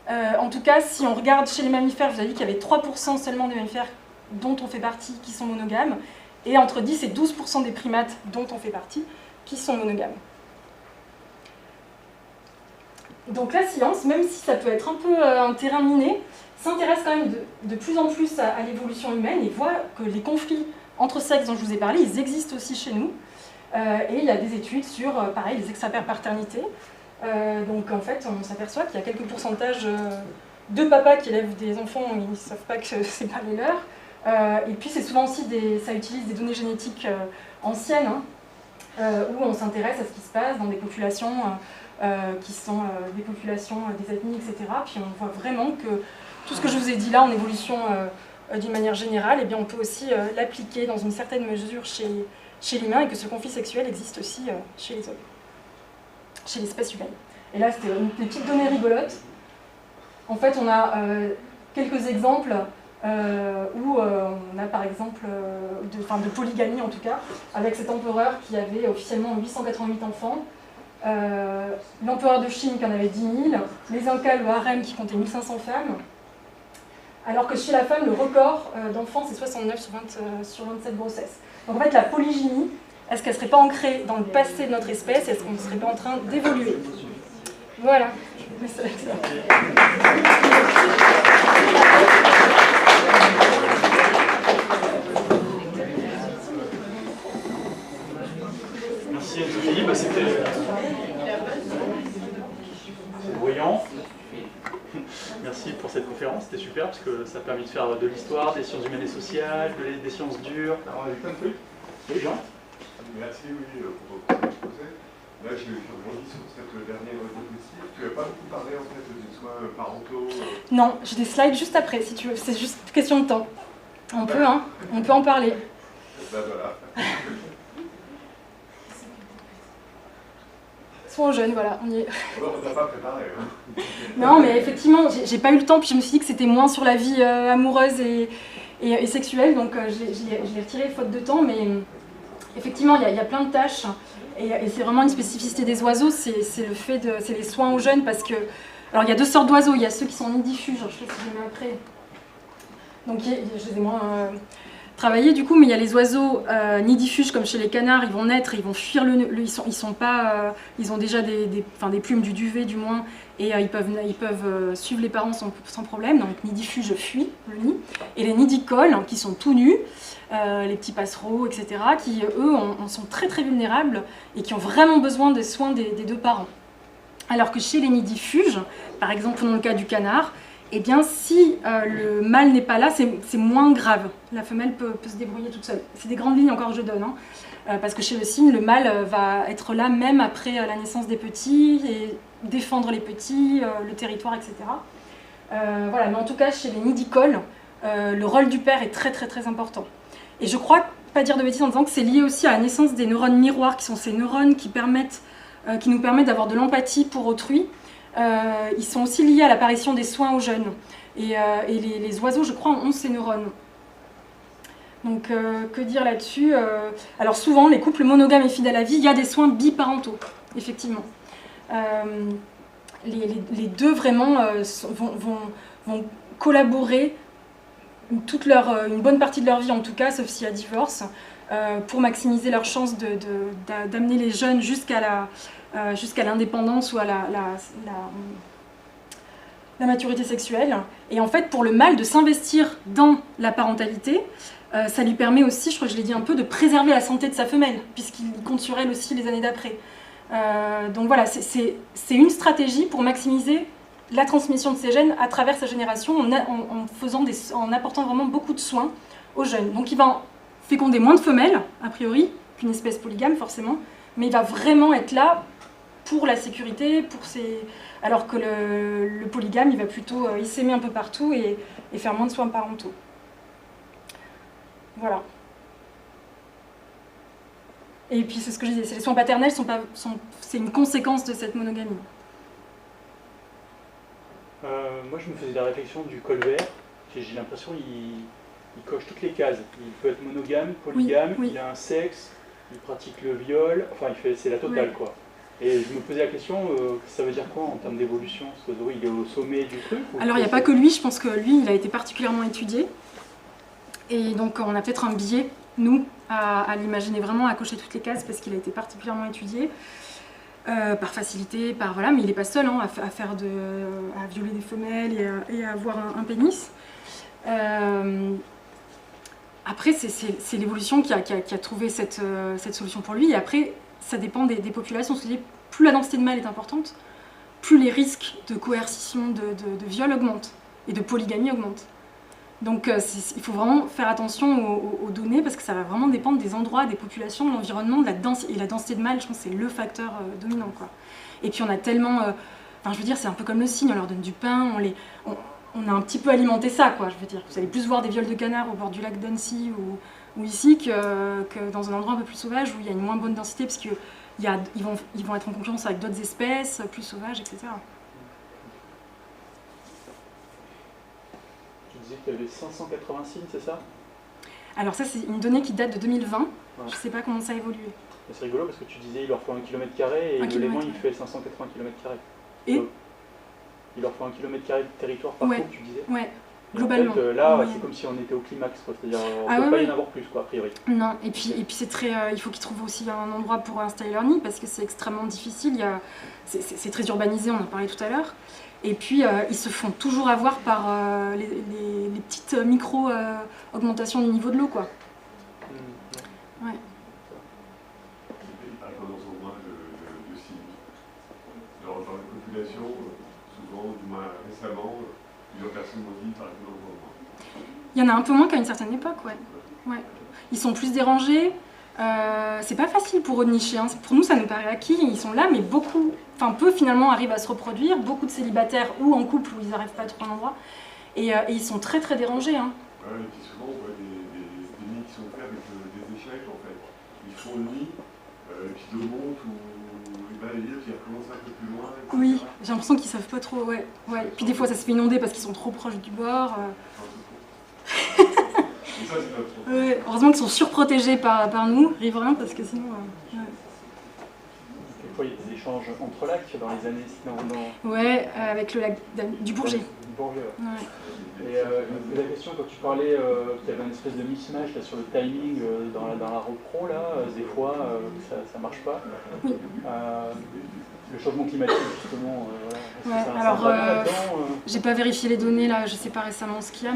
En tout cas, si on regarde chez les mammifères, je vous ai dit qu'il y avait 3% seulement des mammifères dont on fait partie qui sont monogames, et entre 10 et 12% des primates dont on fait partie qui sont monogames. Donc la science, même si ça peut être un peu un terrain miné, s'intéresse quand même de plus en plus à l'évolution humaine et voit que les conflits entre sexes dont je vous ai parlé, ils existent aussi chez nous. Et il y a des études sur, pareil, les extrapaternités. Donc en fait, on s'aperçoit qu'il y a quelques pourcentages de papas qui élèvent des enfants, mais ils ne savent pas que ce n'est pas les leurs. Et puis c'est souvent aussi, ça utilise des données génétiques anciennes, où on s'intéresse à ce qui se passe dans des populations qui sont des populations, des ethnies, etc. Puis on voit vraiment que tout ce que je vous ai dit là en évolution d'une manière générale, eh bien, on peut aussi l'appliquer dans une certaine mesure chez l'humain, et que ce conflit sexuel existe aussi chez les hommes, chez l'espèce humaine. Et là, c'était une petite donnée rigolote. En fait, on a quelques exemples où on a par exemple de polygamie en tout cas, avec cet empereur qui avait officiellement 888 enfants, l'empereur de Chine qui en avait 10 000, les Incas, le harem qui comptait 1500 femmes, alors que chez la femme, le record d'enfants c'est 69 sur 27 grossesses. Donc en fait, la polygynie, est-ce qu'elle ne serait pas ancrée dans le passé de notre espèce? Est-ce qu'on ne serait pas en train d'évoluer? Voilà. Merci Anthony, c'était brillant. Merci pour cette conférence, c'était super parce que ça a permis de faire de l'histoire, des sciences humaines et sociales, des sciences dures. Alors, on a vu plein de trucs. Oui, Jean? Merci, oui, pour votre exposé. Là, je rebondis sur cette dernière diapositive. Tu n'as pas beaucoup parlé en fait des soins parentaux. Non, j'ai des slides juste après, si tu veux. C'est juste question de temps. On peut, hein. On peut en parler. Ben voilà. Soins aux jeunes, voilà, on y est. Alors, on t'a pas préparé. Hein. Non, mais effectivement, j'ai pas eu le temps, puis je me suis dit que c'était moins sur la vie amoureuse et sexuelle, donc je l'ai retiré faute de temps, mais effectivement, il y a plein de tâches, et c'est vraiment une spécificité des oiseaux, c'est les soins aux jeunes, parce que, alors il y a deux sortes d'oiseaux, il y a ceux qui sont nidifuges, je sais pas si je les mets après, donc je les ai moins travaillés du coup, mais il y a les oiseaux nidifuges comme chez les canards, ils vont naître, ils vont fuir ils ont déjà des plumes du duvet du moins, et ils peuvent suivre les parents sans problème, donc nidifuges fuient le nid, et les nidicoles qui sont tout nus, les petits passereaux, etc., qui eux sont très très vulnérables et qui ont vraiment besoin des soins des deux parents. Alors que chez les nidifuges, par exemple dans le cas du canard, eh bien si le mâle n'est pas là, c'est moins grave. La femelle peut se débrouiller toute seule. C'est des grandes lignes encore que je donne, hein, parce que chez le cygne, le mâle va être là même après la naissance des petits et défendre les petits, le territoire, etc. Voilà, mais en tout cas, chez les nidicoles, le rôle du père est très très très important. Et je crois, pas dire de bêtises en disant que c'est lié aussi à la naissance des neurones miroirs, qui sont ces neurones qui nous permettent d'avoir de l'empathie pour autrui. Ils sont aussi liés à l'apparition des soins aux jeunes. Et les oiseaux, je crois, ont ces neurones. Donc, que dire là-dessus? Alors souvent, les couples monogames et fidèles à la vie, il y a des soins biparentaux, effectivement. Les deux, vraiment, vont collaborer une bonne partie de leur vie, en tout cas, sauf s'il y a divorce, pour maximiser leurs chances d'amener les jeunes jusqu'à l'indépendance ou à la maturité sexuelle. Et en fait, pour le mâle, de s'investir dans la parentalité, ça lui permet aussi, je crois que je l'ai dit un peu, de préserver la santé de sa femelle, puisqu'il compte sur elle aussi les années d'après. Donc voilà, c'est une stratégie pour maximiser la transmission de ces gènes à travers sa génération, en apportant vraiment beaucoup de soins aux jeunes. Donc il va féconder moins de femelles, a priori, qu'une espèce polygame forcément, mais il va vraiment être là pour la sécurité, alors que le polygame, il va plutôt s'aimer un peu partout et faire moins de soins parentaux. Voilà. Et puis c'est ce que je disais, les soins paternels c'est une conséquence de cette monogamie. Moi, je me faisais la réflexion du col vert. J'ai l'impression qu'il coche toutes les cases. Il peut être monogame, polygame, oui. il a un sexe, il pratique le viol, enfin, c'est la totale, quoi. Et je me posais la question, ça veut dire quoi en termes d'évolution? Ce oiseau, il est au sommet du truc? Alors, il n'y a pas que lui, je pense que lui, il a été particulièrement étudié. Et donc, on a peut-être un biais, nous, à l'imaginer vraiment, à cocher toutes les cases, parce qu'il a été particulièrement étudié. Par facilité, voilà, mais il n'est pas seul hein, à violer des femelles et à avoir un pénis. Après, c'est l'évolution qui a trouvé cette solution pour lui. Et après, ça dépend des populations. Parce que plus la densité de mâles est importante, plus les risques de coercition, de viol augmentent et de polygamie augmentent. Donc il faut vraiment faire attention aux données parce que ça va vraiment dépendre des endroits, des populations, de l'environnement, de la densité. Et la densité de mâles, je pense que c'est le facteur dominant, quoi. Et puis on a tellement... Enfin, je veux dire, c'est un peu comme le cygne, on leur donne du pain, on a un petit peu alimenté ça, quoi, je veux dire. Vous allez plus voir des viols de canards au bord du lac d'Annecy ou ici que dans un endroit un peu plus sauvage où il y a une moins bonne densité parce qu'ils vont être en concurrence avec d'autres espèces plus sauvages, etc. Tu disais qu'il y avait 580 signes, c'est ça? Alors ça, c'est une donnée qui date de 2020. Ouais. Je ne sais pas comment ça a évolué. C'est rigolo parce que tu disais il leur faut 1 km et le Léman il fait 580 km². Et il leur faut 1 km² de territoire par couple, tu disais? Ouais, et globalement. En fait, là, c'est comme si on était au climax, c'est-à-dire on ne peut pas y en avoir plus, quoi, a priori. Non, et puis c'est très, il faut qu'ils trouvent aussi un endroit pour installer leur nid parce que c'est extrêmement difficile. C'est très urbanisé, on en parlait tout à l'heure. Et puis ils se font toujours avoir par les petites micro-augmentations du niveau de l'eau, quoi. Ouais. Dans son moins de signes. Dans la population, souvent, du moins récemment, plusieurs personnes m'ont dit, par exemple, dans le moins. Il y en a un peu moins qu'à une certaine époque, ouais. Ils sont plus dérangés. C'est pas facile pour eux de nicher. Hein. Pour nous, ça nous paraît acquis. Ils sont là, mais peu finalement arrivent à se reproduire. Beaucoup de célibataires ou en couple où ils n'arrivent pas à trouver un endroit. Et ils sont très très dérangés. Hein. Ouais, et puis souvent, on voit des nids qui sont faits avec des échecs, en fait. Ils font le nid, et puis de montent ou ils balayent, puis ils recommencent un peu plus loin. Etc. Oui, j'ai l'impression qu'ils savent pas trop. Ouais. Puis des fois, ça se fait inonder parce qu'ils sont trop proches du bord. Et ça, c'est pas trop. Ouais, heureusement qu'ils sont surprotégés par nous, riverains, parce que sinon... Quelquefois, il y a des échanges entre lacs dans les années... Ouais, avec le lac du Bourget. Du Bourget, ouais. Et je me posais la question, quand tu parlais qu'il y avait une espèce de mismatch là, sur le timing dans la repro, là, des fois, ça marche pas. Oui. Le changement climatique, justement, ouais, alors, j'ai pas vérifié les données, là, je sais pas récemment ce qu'il y a,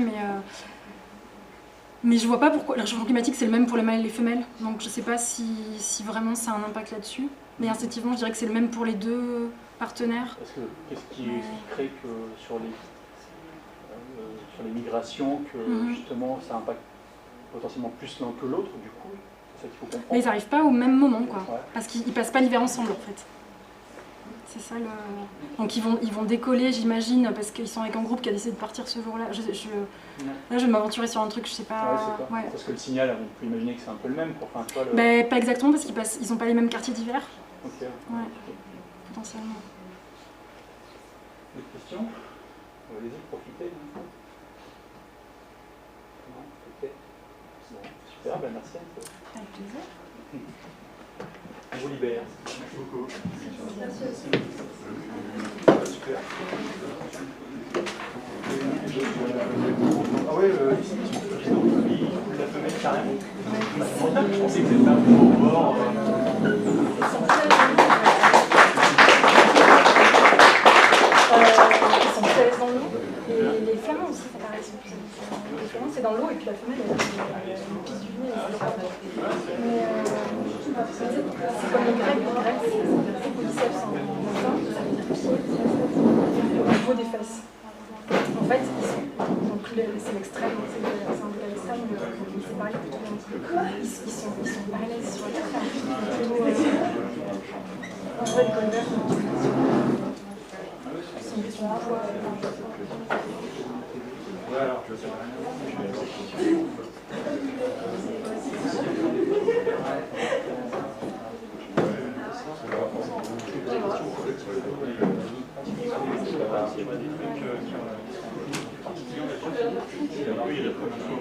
mais je vois pas pourquoi. Le changement climatique, c'est le même pour les mâles et les femelles, donc je sais pas si vraiment ça a un impact là-dessus. Mais instinctivement, je dirais que c'est le même pour les deux partenaires. Qu'est-ce qui crée que sur les migrations, que justement ça impacte potentiellement plus l'un que l'autre, du coup, c'est ça qu'il faut comprendre. Mais ils n'arrivent pas au même moment, quoi, ouais. Parce qu'ils passent pas l'hiver ensemble, en fait. C'est ça le... Donc ils vont décoller, j'imagine, parce qu'ils sont avec un groupe qui a décidé de partir ce jour-là. Là, je vais m'aventurer sur un truc, je sais pas... Ouais. Parce que le signal, on peut imaginer que c'est un peu le même. Enfin, toi, pas exactement, parce qu'ils n'ont pas les mêmes quartiers d'hiver. Ok. Ouais, potentiellement. D'autres questions? Allez-y, profitez. Non, ok. Bon, super, merci. Avec plaisir. On vous libère. Merci beaucoup. Merci aussi. Super. Ah oui, ici, la femelle carrément. Je pensais que c'était un peu au bord. Ils sont plus à l'aise dans l'eau. Et les flamands aussi, ça paraît. Les flamands, c'est dans l'eau et puis la femelle, elle pisse du nez. Mais c'est comme les grecs, c'est polyceps en sein, au niveau des fesses. En fait, donc c'est l'extrême, c'est un peu l'extrême, c'est pareil plutôt bien. Ils sont pas à l'aise sur la terre. En vrai, les colverts, c'est une question de poids. Ouais, alors je sais pas. a des trucs qui ont particulièrement